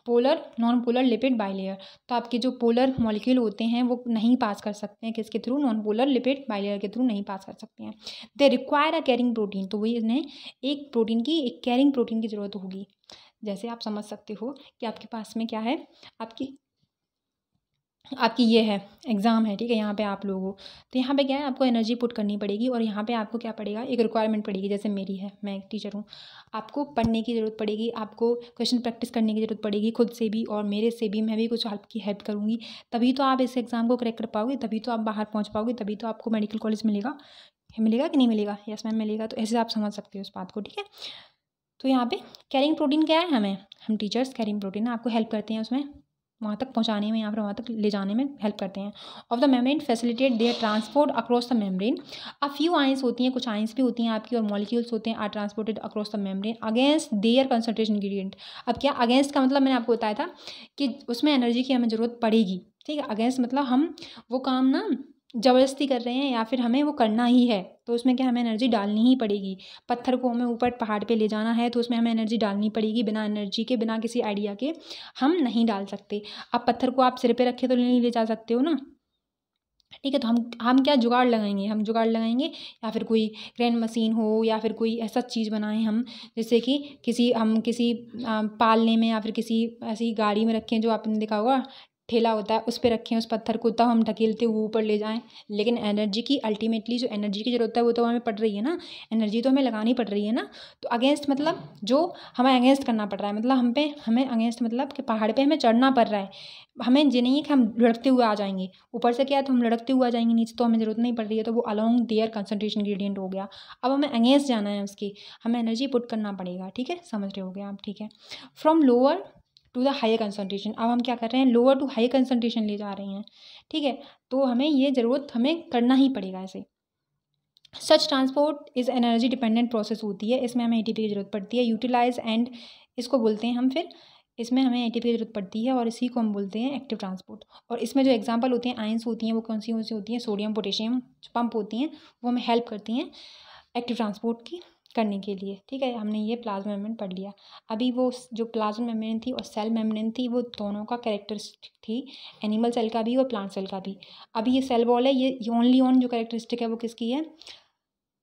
Speaker 1: polar non polar lipid bilayer. तो आपके जो पोलर मॉलिक्यूल होते हैं वो नहीं पास कर सकते हैं, किसके through, non polar lipid bilayer के थ्रू नहीं पास कर सकते हैं। They require a carrying protein, तो वही इन्हें एक कैरिंग प्रोटीन की ज़रूरत होगी। जैसे आप समझ सकते हो कि आपके पास में क्या है, आपकी ये है एग्ज़ाम है, ठीक है, यहाँ पे आप लोगों, तो यहाँ पे क्या है, आपको एनर्जी पुट करनी पड़ेगी और यहाँ पे आपको क्या पड़ेगा, एक रिक्वायरमेंट पड़ेगी। जैसे मेरी है, मैं एक टीचर हूँ, आपको पढ़ने की ज़रूरत पड़ेगी, आपको क्वेश्चन प्रैक्टिस करने की ज़रूरत पड़ेगी, खुद से भी और मेरे से भी, मैं भी कुछ आपकी हेल्प करूँगी, तभी तो आप इस एग्ज़ाम को क्रैक कर पाओगे, तभी तो आप बाहर पहुँच पाओगे, तभी तो आपको मेडिकल कॉलेज मिलेगा कि नहीं मिलेगा? यस मैम मिलेगा। तो ऐसे आप समझ सकते हो इस बात को, ठीक है। तो यहाँ पे कैरिंग प्रोटीन क्या है, हम टीचर्स कैरिंग प्रोटीन आपको हेल्प करते हैं उसमें, वहाँ तक पहुँचाने में, यहाँ पर वहाँ तक ले जाने में हेल्प करते हैं। Of the membrane facilitate there transport across the membrane. A few ions होती हैं, कुछ आइंस भी होती हैं आपकी, और मॉलिक्यूल्स होते हैं, are transported across the membrane against their concentration gradient. अब क्या अगेंस्ट का मतलब, मैंने आपको बताया था कि उसमें एनर्जी की हमें ज़रूरत पड़ेगी, ठीक है। अगेंस्ट मतलब हम वो काम ना ज़बरदस्ती कर रहे हैं या फिर हमें वो करना ही है, तो उसमें क्या हमें एनर्जी डालनी ही पड़ेगी। पत्थर को हमें ऊपर पहाड़ पे ले जाना है तो उसमें हमें एनर्जी डालनी पड़ेगी, बिना एनर्जी के, बिना किसी आइडिया के हम नहीं डाल सकते। अब पत्थर को आप सिर पे रखे तो नहीं ले जा सकते हो ना, ठीक है। तो हम क्या जुगाड़ लगाएंगे, या फिर कोई क्रेन मशीन हो या फिर कोई ऐसा चीज़ बनाएं हम, जैसे कि किसी पालने में या फिर किसी ऐसी गाड़ी में रखें, जो आपने देखा होगा ठेला होता है, उस पर रखें उस पत्थर को, तब हम ढकेलते हुए ऊपर ले जाएं। लेकिन एनर्जी की अल्टीमेटली जो एनर्जी की ज़रूरत है वो तो हमें पड़ रही है ना, एनर्जी तो हमें लगानी पड़ रही है ना। तो अगेंस्ट मतलब जो हमें अगेंस्ट करना पड़ रहा है, मतलब हमें अगेंस्ट मतलब कि पहाड़ पे हमें चढ़ना पड़ रहा है, हमें ये नहीं है कि हम लुढ़कते हुए आ जाएंगे ऊपर से, क्या है तो हम लुढ़कते हुए आ जाएंगे, नीचे तो हमें ज़रूरत नहीं पड़ रही है, तो वो अलॉन्ग देयर कंसंट्रेशन ग्रेडियंट हो गया। अब हमें अगेंस्ट जाना है उसकी, हमें एनर्जी पुट करना पड़ेगा, ठीक है, समझ रहे हो गए आप, ठीक है। From lower to the higher concentration, अब हम क्या कर रहे हैं, लोअर टू हाई कंसंट्रेशन ले जा रहे हैं, ठीक है। तो हमें ये ज़रूरत हमें करना ही पड़ेगा ऐसे। Such transport is energy dependent process होती है, इसमें हमें एटीपी की ज़रूरत पड़ती है। यूटिलाइज एंड इसको बोलते हैं हम, फिर इसमें हमें एटीपी की ज़रूरत पड़ती है और इसी को हम बोलते हैं एक्टिव ट्रांसपोर्ट। और इसमें जो एग्जांपल होती हैं आयंस होती हैं, वो कौन सी होती हैं, सोडियम पोटेशियम पंप होती हैं, वो हमें हेल्प करती हैं एक्टिव ट्रांसपोर्ट की करने के लिए, ठीक है। हमने ये प्लाज्मा मेम्ब्रेन पढ़ लिया। अभी वो जो प्लाज्मा मेम्ब्रेन थी और सेल मेम्ब्रेन थी, वो दोनों का कैरेक्टरिस्टिक थी, एनिमल सेल का भी और प्लांट सेल का भी। अभी ये सेल वॉल है, ये ओनली ऑन जो कैरेक्टरिस्टिक है वो किसकी है,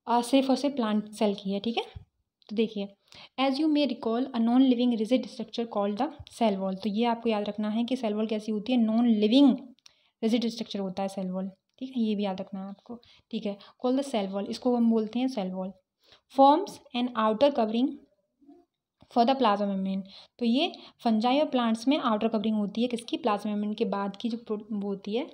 Speaker 1: सिर्फ और सिर्फ प्लांट सेल की है, ठीक है। तो देखिए, as you may recall a non living rigid structure called the cell wall. तो ये आपको याद रखना है कि सेल वॉल कैसी होती है, नॉन लिविंग रिजिड स्ट्रक्चर होता है सेल वॉल, ठीक है, ये भी याद रखना है आपको, ठीक है। कॉल द सेल वॉल, इसको हम बोलते हैं cell wall. Forms an outer covering for the plasma membrane. तो ये फंजाई और प्लांट्स में आउटर कवरिंग होती है किसकी, प्लाज्मा मेम्ब्रेन के बाद की जो वो होती है,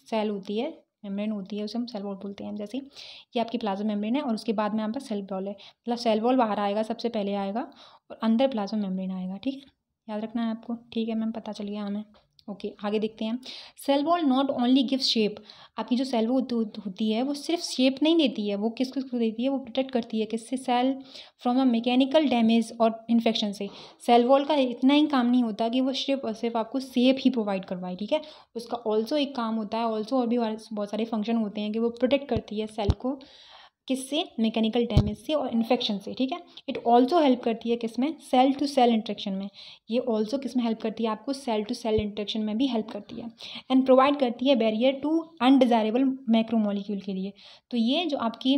Speaker 1: सेल होती है, मेम्ब्रेन होती है, उसे हम सेल वॉल बोलते हैं। जैसे ये आपकी प्लाज्मा मेम्ब्रेन है और उसके बाद में यहाँ पर सेल वॉल है, मतलब सेल वॉल बाहर आएगा, सबसे पहले आएगा और अंदर प्लाज्मा मेम्ब्रेन आएगा, ठीक है, याद रखना है आपको, ठीक है मैम, पता चल गया हमें। ओके, आगे देखते हैं। Cell wall not only give shape. आपकी जो सेल वॉल होती है वो सिर्फ शेप नहीं देती है, वो किसको देती है, वो प्रोटेक्ट करती है किससे, cell from a mechanical damage और इन्फेक्शन से। सेल वॉल का इतना ही काम नहीं होता कि वो सिर्फ और सिर्फ आपको शेप ही प्रोवाइड करवाए, ठीक है, उसका ऑल्सो एक काम होता है, ऑल्सो और भी बहुत सारे फंक्शन होते हैं कि वो प्रोटेक्ट करती है सेल को किससे, मैकेनिकल डैमेज से और इन्फेक्शन से, ठीक है। इट ऑल्सो हेल्प करती है किसमें, सेल टू सेल इंट्रैक्शन में, ये ऑल्सो किसमें हेल्प करती है आपको, सेल टू सेल इंट्रैक्शन में भी हेल्प करती है। एंड प्रोवाइड करती है बैरियर टू अनडिजायरेबल मैक्रोमोलिक्यूल के लिए। तो ये जो आपकी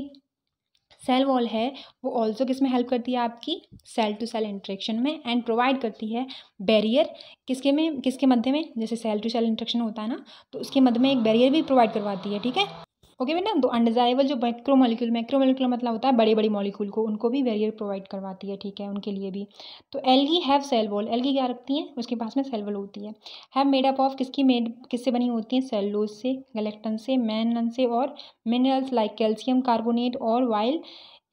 Speaker 1: सेल वॉल है वो ऑल्सो किस में हेल्प करती है आपकी, सेल टू सेल इंट्रैक्शन में, एंड प्रोवाइड करती है बैरियर किसके मध्य में, जैसे सेल टू सेल इंट्रैक्शन होता है ना, तो उसके मध्य में एक बैरियर भी प्रोवाइड करवाती है, ठीक है। ओके बेटा, तो अनडिजायरेबल जो मैक्रोमोलिक्यूल मतलब होता है बड़ी बड़ी मॉलिक्यूल को, उनको भी बैरियर प्रोवाइड करवाती है, ठीक है, उनके लिए भी। तो algae have cell wall, algae क्या रखती हैं, उसके पास में सेल वॉल होती है। हैव मेड अप ऑफ किससे बनी होती है, सेलुलोज से, गैलेक्टन से, मैनन से और मिनरल्स लाइक कैल्शियम कार्बोनेट, और while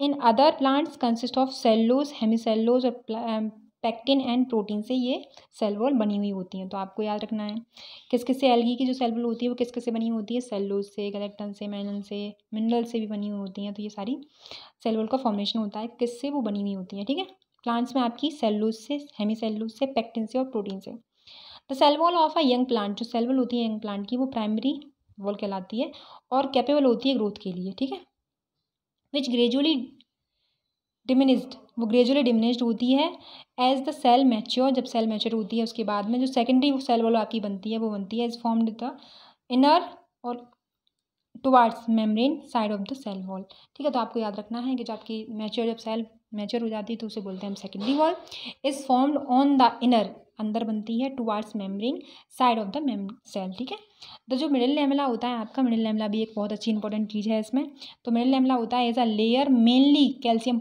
Speaker 1: in other plants consist of cellulose, hemicellulose और पैक्टिन एंड प्रोटीन से ये सेल वॉल बनी हुई होती हैं। तो आपको याद रखना है किस किस से एल्गी की जो सेल वॉल होती है वो किस किस से बनी होती है, सेलुलोज से, गैलेक्टन से, मैनन से, मिनरल से भी बनी हुई होती हैं। तो ये सारी सेल वॉल का फॉर्मेशन होता है किससे, वो बनी हुई होती है, ठीक है। प्लांट्स में आपकी सेलुलोज से, हेमिसेलुलोज से, पैक्टिन से और प्रोटीन से। The cell wall of a young plant, जो सेल वॉल होती है यंग प्लांट की, वो प्राइमरी वॉल कहलाती है और कैपेबल होती है ग्रोथ के लिए, ठीक है। विच ग्रेजुअली डिमिनिस्ड, वो ग्रेजुअली डिमिनिस्ड होती है एज द सेल मैच्योर, जब सेल मैच्योर होती है उसके बाद में जो सेकेंडरी सेल वॉल आपकी बनती है वो बनती है इज फॉर्म्ड द इनर और towards membrane side of the cell wall, ठीक है। तो आपको याद रखना है कि जो आपकी मैच्योर, जब सेल मैच्योर हो जाती है तो उसे बोलते हैं हम secondary wall, is formed on the inner, अंदर बनती है, towards membrane side of the cell, ठीक है। तो जो मिडिल लैमेला होता है आपका, मिडिल लैमेला भी एक बहुत अच्छी इंपॉर्टेंट चीज़ है इसमें। तो मिडिल लैमेला होता है as a layer mainly calcium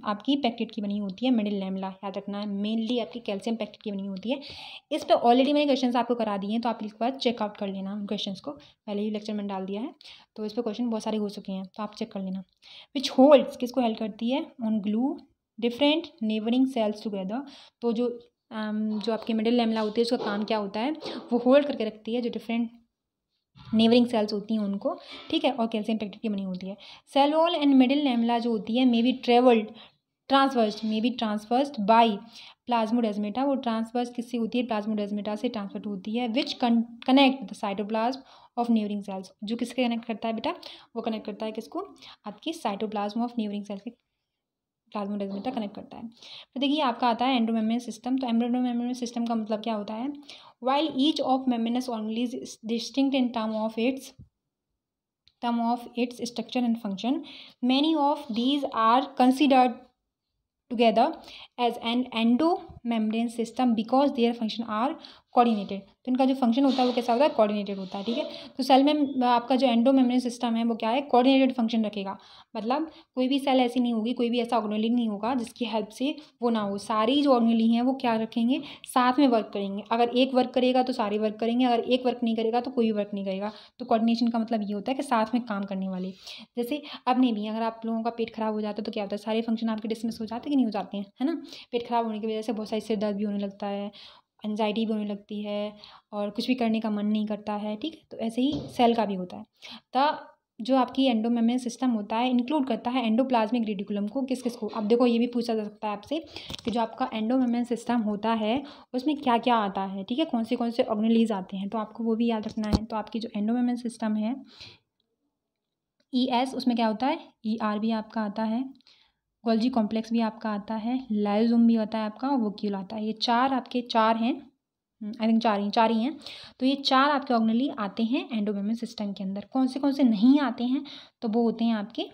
Speaker 1: आपकी पैक्टेट की बनी होती है मिडिल लैमेला, याद रखना है, मेनली आपकी कैल्शियम पैक्टेट की बनी होती है। इस पर ऑलरेडी मैंने क्वेश्चंस आपको करा दिए हैं, तो आप एक बार चेकआउट कर लेना क्वेश्चंस को, पहले ही लेक्चर में डाल दिया है, तो इस पर क्वेश्चन बहुत सारे हो चुके हैं, तो आप चेक कर लेना। विच होल्ड्स, किसको हेल्प करती है, on glue different neighbouring cells together. तो जो आपकी मिडिल लैमेला होती है उसका काम क्या होता है, वो होल्ड करके रखती है जो डिफरेंट नेबरिंग सेल्स होती हैं उनको, ठीक है, और कैल्शियम पैक्टेट की बनी होती है। Cell wall and middle lamella जो होती है may be traversed by plasmodesmata, वो ट्रांसवर्स किससे होती है, प्लाज्मोडेस्माटा से ट्रांसफर होती है, which connect the cytoplasm of neighbouring cells, जो किसके कनेक्ट करता है बेटा, वो कनेक्ट करता है किसको, आपकी साइटोप्लाज्म ऑफ नेबरिंग सेल्स के प्लाज्मोडेस्माटा कनेक्ट करता है। फिर देखिए आपका आता है एंडोमेम्ब्रेन सिस्टम। तो एंडोमेम्ब्रेन सिस्टम का मतलब क्या होता है, while each of membranous organelles is distinct in term of its structure and function, many of these are considered together as an endomembrane system because their function are coordinated. तो इनका जो function होता है वो कैसा होता है, कोऑर्डिनेटेड होता है, ठीक है। तो सेल में आपका जो एंडोमेम्ब्रेन सिस्टम है वो क्या है, कोऑर्डिनेटेड फंक्शन रखेगा। मतलब कोई भी सेल ऐसी नहीं होगी, कोई भी ऐसा ऑर्गेनेल नहीं होगा जिसकी हेल्प से वो ना हो, सारी जो ऑर्गेनेल हैं वो क्या रखेंगे, साथ में वर्क करेंगे। अगर एक वर्क करेगा तो सारे वर्क करेंगे, अगर एक वर्क नहीं करेगा तो कोई वर्क नहीं करेगा। तो कोऑर्डिनेशन का मतलब ये होता है कि साथ में काम करने वाले। जैसे अपने भी अगर आप लोगों का पेट खराब हो जाता है तो क्या होता है, सारे फंक्शन आपके डिसमिस हो जाते हैं कि नहीं हो जाते हैं, है ना। पेट खराब होने की वजह से बहुत सारी सिर दर्द भी होने लगता है, एंजाइटी भी होने लगती है और कुछ भी करने का मन नहीं करता है, ठीक है। तो ऐसे ही सेल का भी होता है। तो जो आपकी एंडोमेम्ब्रेन सिस्टम होता है इंक्लूड करता है एंडोप्लाज्मिक रेटिकुलम को, किस किस को, अब देखो ये भी पूछा जा सकता है आपसे कि जो आपका एंडोमेम्ब्रेन सिस्टम होता है उसमें क्या क्या आता है, ठीक है, कौन से ऑर्गेनेल्स आते हैं, तो आपको वो भी याद रखना है। तो आपकी जो एंडोमेम्ब्रेन सिस्टम है ES, उसमें क्या होता है, ER भी आपका आता है, गोल्जी कॉम्प्लेक्स भी आपका आता है, लाइसोसोम भी आता है आपका, और वोक्यूल आता है। ये चार हैं, आई थिंक चार ही हैं। तो ये चार आपके ऑर्गेनेली आते हैं एंडोमेम्ब्रेन सिस्टम के अंदर। कौन से नहीं आते हैं, तो वो होते हैं आपके,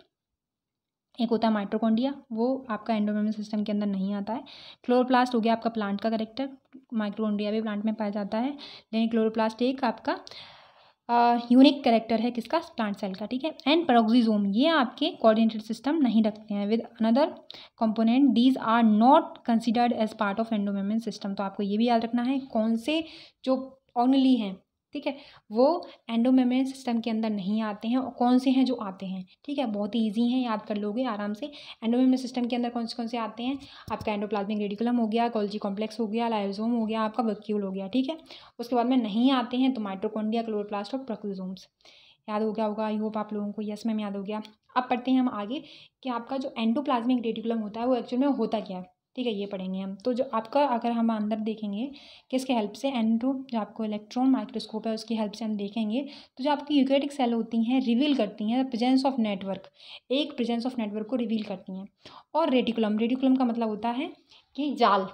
Speaker 1: एक होता है माइटोकॉन्ड्रिया, वो आपका एंडोमेम्ब्रेन सिस्टम के अंदर नहीं आता है। क्लोरोप्लास्ट हो गया आपका प्लांट का कैरेक्टर, माइटोकॉन्ड्रिया भी प्लांट में पाया जाता है, लेकिन क्लोरोप्लास्ट एक आपका यूनिक कैरेक्टर है किसका, प्लांट सेल का, ठीक है। एंड पेरोक्सिसोम, ये आपके कोऑर्डिनेटेड सिस्टम नहीं रखते हैं with another component, these are not considered as part of endomembrane system. तो आपको ये भी याद रखना है कौन से जो ऑर्गेनेली हैं, ठीक है, वो एंडोमेम्ब्रेन सिस्टम के अंदर नहीं आते हैं और कौन से हैं जो आते हैं, ठीक है, बहुत ही ईजी हैं, याद कर लोगे आराम से। एंडोमेम्ब्रेन सिस्टम के अंदर कौन से आते हैं, आपका एंडोप्लाज्मिक रेटिकुलम हो गया, गोल्जी कॉम्प्लेक्स हो गया, लाइसोसोम हो गया, आपका वैक्यूल हो गया, ठीक है। उसके बाद में नहीं आते हैं तो माइटोकॉन्ड्रिया, क्लोरोप्लास्ट और पेरोक्सिसोम्स। याद हो गया होगा, आई होप आप लोगों को, यस मैम याद हो गया। अब पढ़ते हैं हम आगे कि आपका जो एंडोप्लाज्मिक रेटिकुलम होता है वो एक्चुअल में होता क्या है। ठीक है, ये पढ़ेंगे हम। तो जो आपका अगर हम अंदर देखेंगे किसके हेल्प से, एंडो जो आपको इलेक्ट्रॉन माइक्रोस्कोप है उसकी हेल्प से हम देखेंगे, तो जो आपकी यूकेरियोटिक सेल होती हैं रिवील करती हैं प्रेजेंस ऑफ नेटवर्क, एक प्रेजेंस ऑफ नेटवर्क को रिवील करती हैं। और रेटिकुलम, रेटिकुलम का मतलब होता है कि जाल,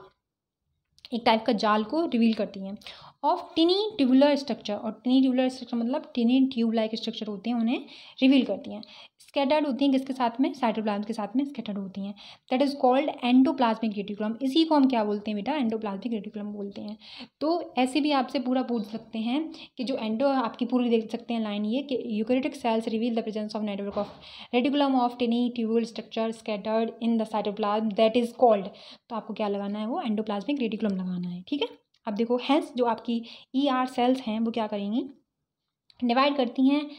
Speaker 1: एक टाइप का जाल को रिवील करती हैं। ऑफ टिनी ट्यूबुलर स्ट्रक्चर, और टिनी ट्यूबुलर स्ट्रक्चर मतलब टिनी ट्यूब लाइक स्ट्रक्चर होते हैं, उन्हें रिवील करती हैं। स्कैटर्ड होती हैं किसके साथ में, साइटोप्लाज्म के साथ में स्कैटर्ड होती हैं। That is called endoplasmic reticulum, इसी को हम क्या बोलते हैं बेटा, एंडोप्लाज्मिक रेटिकुलम बोलते हैं। तो ऐसे भी आपसे पूरा पूछ सकते हैं कि जो एंडो, आपकी पूरी देख सकते हैं लाइन ये कि eukaryotic sales reveal the presence of network of reticulum of टिनी tubular structure scattered in the cytoplasm that is called, तो आपको क्या लगाना है, वो एंडोप्लाज्मिक रेटिकुलम लगाना है। ठीक है, अब देखो हेंस जो आपकी ER सेल्स हैं वो क्या करेंगी, डिवाइड करती हैं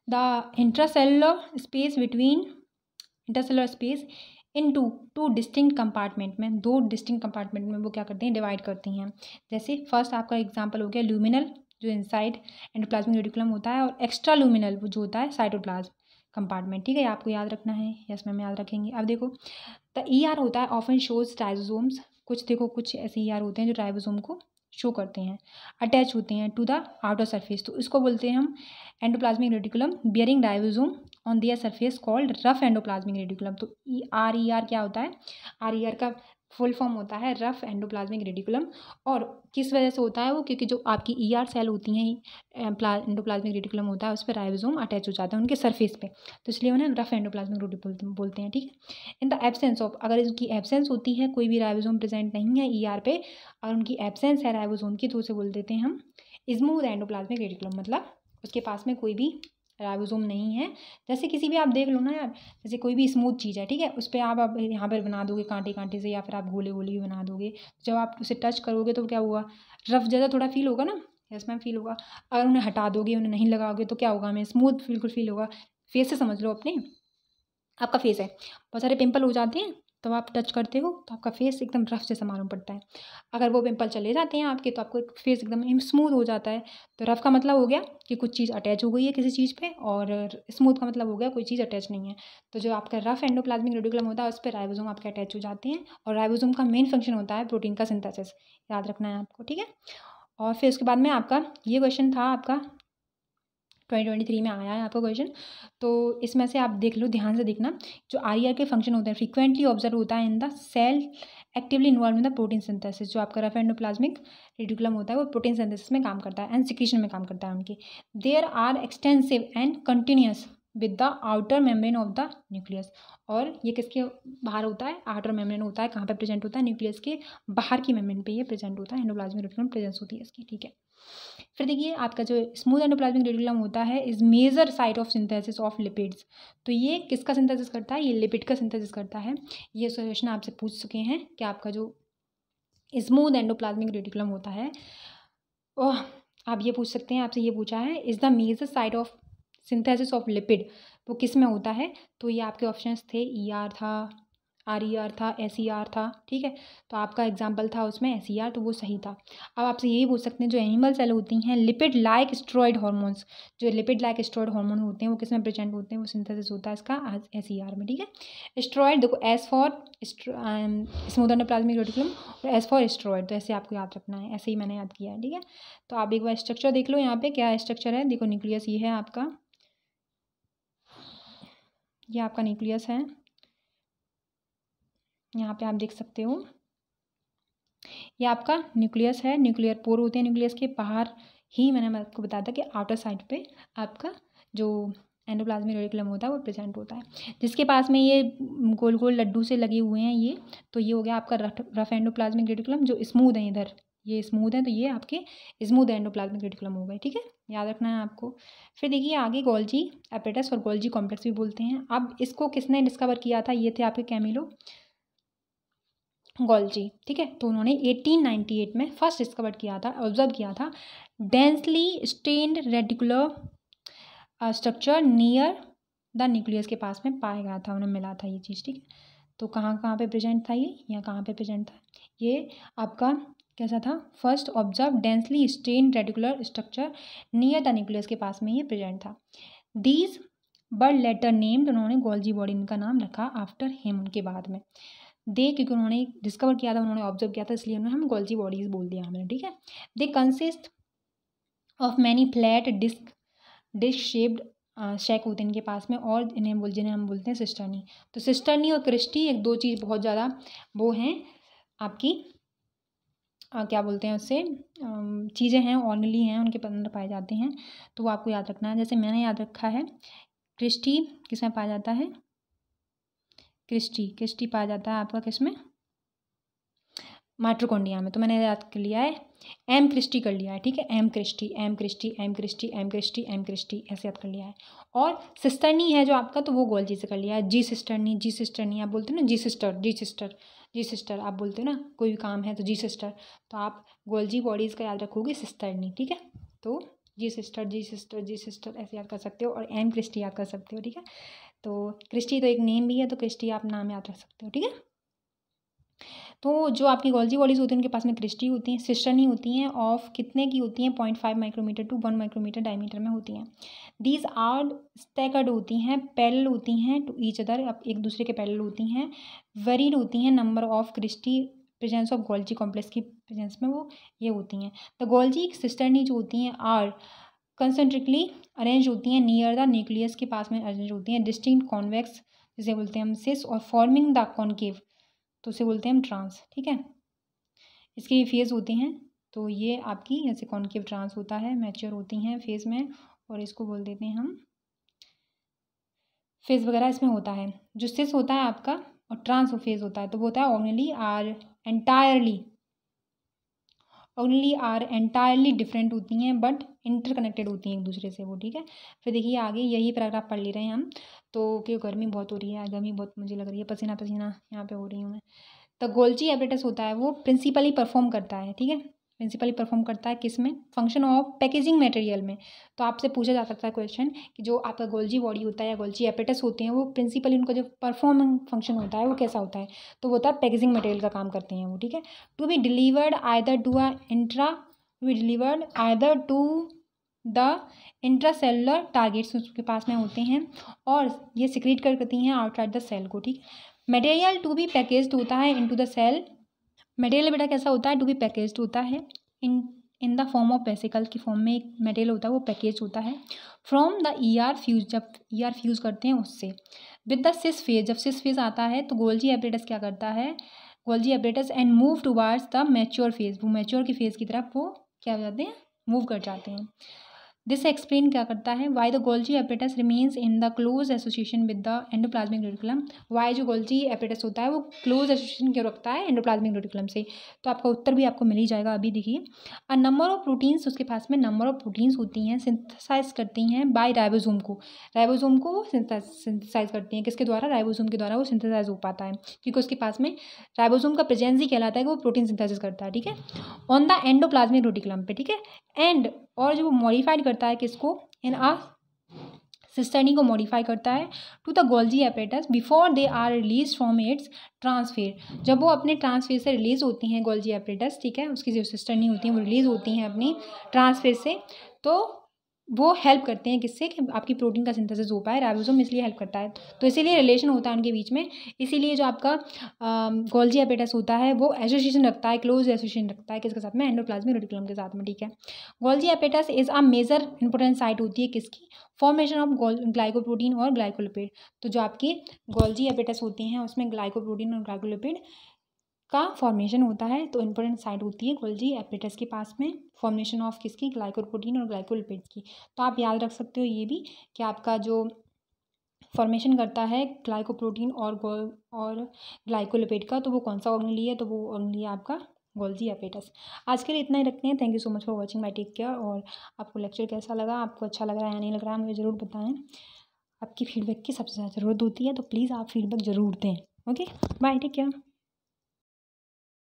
Speaker 1: the intracellular space between, intercellular space in two distinct compartment में, दो डिस्टिंक्ट कंपार्टमेंट में वो क्या करती हैं, डिवाइड करती हैं। जैसे फर्स्ट आपका एग्जांपल हो गया ल्यूमिनल, जो इनसाइड एंडोप्लाज्मिक रेटिकुलम होता है, और एक्स्ट्रा ल्यूमिनल जो होता है साइटोप्लाज्म कंपार्टमेंट। ठीक है, आपको याद रखना है, यस मैम याद रखेंगे। अब देखो द ER होता है ऑफन शोज राइबोसोम्स, कुछ देखो कुछ ऐसे ER होते हैं जो राइबोसोम को शो करते हैं, अटैच होते हैं टू द आउटर सरफेस, तो इसको बोलते हैं हम endoplasmic reticulum bearing ribosome on their surface called rough endoplasmic reticulum. तो RER क्या होता है, RER का फुल फॉर्म होता है रफ एंडोप्लाज्मिक रेटिकुलम। और किस वजह से होता है वो, क्योंकि जो आपकी ER सेल होती हैं, एंडोप्लाज्मिक रेटिकुलम होता है उस पर राइबोसोम अटैच हो जाता है उनके सरफेस पे, तो इसलिए उन्हें रफ एंडोप्लाज्मिक रेटिकुलम बोलते हैं। ठीक है, इन द एब्सेंस ऑफ, अगर इसकी एब्सेंस होती है, कोई भी राइबोसोम प्रेजेंट नहीं है ER पे और उनकी एब्सेंस है राइबोसोम की, तो उसे बोल देते हैं हम स्मूथ एंडोप्लाज्मिक रेटिकुलम, मतलब उसके पास में कोई भी राइबोसोम नहीं है। जैसे किसी भी आप देख लो ना यार, जैसे कोई भी स्मूथ चीज़ है, ठीक है, उस पर आप यहाँ पर बना दोगे कांटे कांटे से, या फिर आप गोले गोले भी बना दोगे, जब आप उसे टच करोगे तो क्या होगा, रफ जैसा थोड़ा फील होगा ना, यस मैम फील होगा। अगर उन्हें हटा दोगे, उन्हें नहीं लगाओगे तो क्या होगा, हमें स्मूथ बिल्कुल फील होगा। फेस से समझ लो अपने, आपका फेस है, बहुत सारे पिंपल हो जाते हैं, तो आप टच करते हो तो आपका फेस एकदम रफ जैसा मालूम पड़ता है। अगर वो पिंपल चले जाते हैं आपके, तो आपको फेस एकदम स्मूथ हो जाता है। तो रफ का मतलब हो गया कि कुछ चीज़ अटैच हो गई है किसी चीज़ पे, और स्मूथ का मतलब हो गया कोई चीज़ अटैच नहीं है। तो जो आपका रफ एंडोप्लाज्मिक रेटिकुलम होता है उस पर राइबोसोम आपके अटैच हो जाते हैं, और राइबोसोम का मेन फंक्शन होता है प्रोटीन का सिंथेसिस, याद रखना है आपको। ठीक है, और फिर उसके बाद में आपका ये क्वेश्चन था, आपका 2023 में आया है आपका क्वेश्चन, तो इसमें से आप देख लो, ध्यान से देखना। जो RER के फंक्शन होते हैं, फ्रीक्वेंटली ऑब्जर्व होता है in the cell actively involve in the protein synthesis. जो आपका रफ एंडोप्लाज्मिक रेटिकुलम होता है वो प्रोटीन सिंथेसिस में काम करता है एंड सिक्रीशन में काम करता है उनकी। There are extensive and continuous with the outer membrane of the nucleus, और ये किसके बाहर होता है, आउटर मेम्ब्रेन होता है, कहाँ पे प्रेजेंट होता है, न्यूक्लियस के बाहर की मेम्ब्रेन पे ये प्रेजेंट होता है, एंडोप्लाज्मिक रेटिकुलम प्रेजेंस होती है इसकी। ठीक है, फिर देखिए आपका जो स्मूथ एंडोप्लाज्मिक रेटिकुलम होता है is major site of synthesis of lipids. तो ये किसका सिंथेसिस करता है, ये लिपिड का सिंथेसिस करता है। ये क्वेश्चन आपसे पूछ चुके हैं कि आपका जो स्मूथ एंडोप्लाज्मिक रेटिकुलम होता है, ओह आप ये पूछ सकते हैं, आपसे ये पूछा है is the major site of synthesis of lipid, वो किस में होता है। तो ये आपके ऑप्शंस थे, ER था, RER था, SER था। ठीक है, तो आपका एग्जाम्पल था उसमें SER, तो वो सही था। अब आपसे यही पूछ सकते हैं, जो एनिमल सेल होती हैं लिपिड लाइक स्टेरॉइड हार्मोन्स, जो लिपिड लाइक स्टेरॉइड हार्मोन होते हैं वो किस में प्रेजेंट होते हैं, वो सिंथेसिस होता है इसका SER में। ठीक है, स्टेरॉइड देखो, S for smooth endoplasmic reticulum और S फॉर स्टेरॉइड, तो ऐसे आपको याद रखना है, ऐसे ही मैंने याद किया है। ठीक है, तो आप एक बार स्ट्रक्चर देख लो, यहाँ पे क्या स्ट्रक्चर है, देखो न्यूक्लियस ये है आपका, ये आपका न्यूक्लियस है, यहाँ पे आप देख सकते हो, ये आपका न्यूक्लियस है, न्यूक्लियर पोर होते हैं न्यूक्लियस के बाहर ही, मैंने आपको बताया था कि आउटर साइड पे आपका जो एंडोप्लाज्मिक रेटिकुलम होता है वो प्रेजेंट होता है, जिसके पास में ये गोल गोल लड्डू से लगे हुए हैं ये, तो ये हो गया आपका रफ एंडोप्लाज्मिक रेटिकुलम। जो स्मूथ है इधर, ये स्मूथ है, तो ये आपके स्मूथ एंडोप्लाज्मिक रेटिकुलम हो गए। ठीक है, याद रखना है आपको। फिर देखिए आगे गोल्जी एपेटस और गोल्जी कॉम्प्लेक्स भी बोलते हैं। अब इसको किसने डिस्कवर किया था, ये थे आपके कैमिलो गोल्जी। ठीक है, तो उन्होंने 1898 में फर्स्ट डिस्कवर किया था, ऑब्जर्व किया था densely stained reticular structure near the nucleus के पास में पाया गया था, उन्हें मिला था ये चीज़। ठीक है, तो कहाँ कहाँ पे प्रेजेंट था ये, या कहाँ पे प्रेजेंट था ये आपका, कैसा था, first observe densely stained reticular structure near the nucleus के पास में ये प्रेजेंट था। दीज बर्ड लेटर नेम्ड, उन्होंने गोल्जी बॉडी इनका नाम रखा आफ्टर हिम, उनके बाद में। क्योंकि उन्होंने डिस्कवर किया था, उन्होंने ऑब्जर्व किया था, इसलिए उन्होंने हम गोल्जी बॉडीज बोल दिया हमने, ठीक है। They consist of many flat disc shaped sac होते हैं इनके पास में, और जिन्हें हम बोलते हैं सिस्टर्नी। तो सिस्टर्नी और क्रिस्टी एक दो चीज़ बहुत ज़्यादा वो हैं आपकी क्या बोलते हैं उससे चीज़ें हैं, ऑर्गनली हैं, उनके अंदर पाए जाते हैं, तो वो आपको याद रखना है। जैसे मैंने याद रखा है क्रिस्टी किसमें पाया जाता है, क्रिस्टी पाया जाता है आपका किसमें, माइटोकॉन्ड्रिया में। तो मैंने याद कर लिया है, एम क्रिस्टी कर लिया है, ठीक है, एम क्रिस्टी ऐसे याद कर लिया है। और सिस्टर्नी है जो आपका, तो वो गोल्जी से कर लिया है, जी सिस्टर्नी आप बोलते हो ना, जी सिस्टर आप बोलते हो ना, कोई भी काम है तो जी सिस्टर, तो आप गोल्जी बॉडीज़ का याद रखोगे सिस्टर्नी, ठीक है। तो जी सिस्टर ऐसे याद कर सकते हो, और एम क्रिस्टी याद कर सकते हो, ठीक है। तो क्रिस्टी तो एक नेम भी है, तो क्रिस्टी आप नाम याद रख सकते हो, ठीक है। तो जो आपकी गोल्जी बॉडीज़ होती हैं उनके पास में क्रिस्टी होती हैं, सिस्टर्नी होती हैं, ऑफ कितने की होती हैं, 0.5 माइक्रोमीटर टू 1 माइक्रोमीटर डायमीटर में होती हैं। दीज आर स्टैकर्ड होती हैं, पैरेलल होती हैं टू ईच अदर, अब एक दूसरे के पैरेलल होती हैं, वेरीड होती हैं, number of cristae presence of Golgi complex की प्रेजेंस में वो ये होती हैं। द गोल्जी सिस्टर्नी जो होती हैं आर कंसेंट्रिकली अरेंज होती हैं नियर द न्यूक्लियस के पास में अरेंज होती हैं, डिस्टिंक्ट कॉन्वेक्स जिसे बोलते हैं हम सिस, और फॉर्मिंग द कॉनकेव तो उसे बोलते हैं हम ट्रांस, ठीक है। इसके फेज़ होते हैं, तो ये आपकी ऐसे कॉनकेव ट्रांस होता है, मैच्योर होती हैं फेज़ में, और इसको बोल देते हैं हम फेज़ वगैरह इसमें होता है। जो सिस होता है आपका और ट्रांस फेज़ होता है, तो वो होता है ऑर्गेनली आर एंटायरली डिफरेंट होती हैं बट इंटरकनेक्टेड होती हैं एक दूसरे से वो, ठीक है। फिर देखिए आगे यही पैराग्राफ पढ़ ले रहे हैं हम, तो क्योंकि गर्मी बहुत हो रही है, गर्मी बहुत मुझे लग रही है, पसीना यहाँ पे हो रही हूँ मैं। तो गोल्जी एपरेटस होता है वो प्रिंसिपली परफॉर्म करता है, ठीक है, प्रिंसिपली परफॉर्म करता है किस में, फंक्शन ऑफ पैकेजिंग मटेरियल में। तो आपसे पूछा जा सकता है क्वेश्चन कि जो आपका गोल्जी बॉडी होता है या गोल्जी एपरेटस होते हैं वो प्रिंसिपली उनका जो परफॉर्मिंग फंक्शन होता है वो कैसा होता है, तो वो होता है पैकेजिंग मटेरियल का काम करते हैं वो, ठीक है। To be delivered either to the intracellular targets उसके पास में होते हैं, और ये सिक्रीट करती हैं आउटसाइड द सेल को, ठीक। मटेरियल टू बी पैकेज्ड होता है इनटू द सेल, मटेरियल बेटा कैसा होता है, टू बी पैकेज्ड होता है in the form of vesicle की फॉर्म में एक मटेरियल होता है वो पैकेज होता है, फ्रॉम द ER फ्यूज, जब ER फ्यूज़ करते हैं उससे, विद द सिस फेज, जब सिस फेज आता है तो गोल्जी एपरेटस क्या करता है, Golgi apparatus and move towards the mature phase, वो मैच्योर की फेज की तरफ वो क्या हो जाते हैं, मूव कर जाते हैं। दिस एक्सप्लेन क्या करता है, why the Golgi apparatus remains in the close association with the endoplasmic reticulum, why जो गोल्जी एपरेटस होता है वो क्लोज एसोसिएशन क्यों रखता है एंडोप्लाज्मिक रेटिकुलम से, तो आपका उत्तर भी आपको मिल ही जाएगा। अभी देखिए अ नंबर ऑफ प्रोटीन्स, उसके पास में नंबर ऑफ प्रोटीन्स होती हैं, सिंथेसाइज करती हैं बाय राइबोसोम को वो सिंथेसाइज करती हैं, किसके द्वारा, राइबोसोम के द्वारा वो सिंथेसाइज हो पाता है, क्योंकि उसके पास में राइबोसोम का प्रेजेंस ही कहलाता है कि वो प्रोटीन सिंथेसिस करता है, ठीक है, ऑन द एंडोप्लाज्मिक रेटिकुलम पे, ठीक है। एंड और जो वो मॉडिफाइड करता है किसको, इन आ सिस्टर्नी को मॉडिफाई करता है to the Golgi apparatus before they are release from its transfer, जब वो अपने ट्रांसफेयर से रिलीज होती हैं गोल्जी एपरेटस, ठीक है, उसकी जो सिस्टर्नी होती हैं वो रिलीज होती हैं अपनी ट्रांसफेयर से, तो वो हेल्प करते हैं किससे, कि आपकी प्रोटीन का सिंथेसिस हो पाए, राइबोसोम इसलिए हेल्प करता है, तो इसीलिए रिलेशन होता है उनके बीच में, इसीलिए जो आपका गोल्जी एपरेटस होता है वो एसोसिएशन रखता है, क्लोज एसोसिएशन रखता है किसके साथ में, एंडोप्लाज्मिक रेटिकुलम के साथ में, ठीक है। Golgi apparatus is a major important site होती है किसकी, फॉर्मेशन ऑफ ग्लाइकोप्रोटीन और ग्लाइकोलिपिड, तो जो आपकी गोल्जी एपरेटस होते हैं उसमें ग्लाइकोप्रोटीन और ग्लाइकोलिपिड का फॉर्मेशन होता है, तो इंपॉर्टेंट साइट होती है गोल्जी एपरेटस के पास में, फॉर्मेशन ऑफ किसकी, ग्लाइकोप्रोटीन और ग्लाइकोलिपिड्स की। तो आप याद रख सकते हो ये भी कि आपका जो फॉर्मेशन करता है ग्लाइकोप्रोटीन और ग्लाइकोलिपिड का, तो वो कौन सा ऑर्गेनली है, तो वो ऑर्गेनली है आपका गोल्जी एपरेटस। आज के लिए इतना ही रखते हैं, thank you so much for watching my take care. और आपको लेक्चर कैसा लगा, आपको अच्छा लग रहा है या नहीं लग रहा है, मुझे ज़रूर बताएं, आपकी फीडबैक की सबसे ज़्यादा ज़रूरत होती है, तो प्लीज़ आप फीडबैक ज़रूर दें। Okay bye, take care.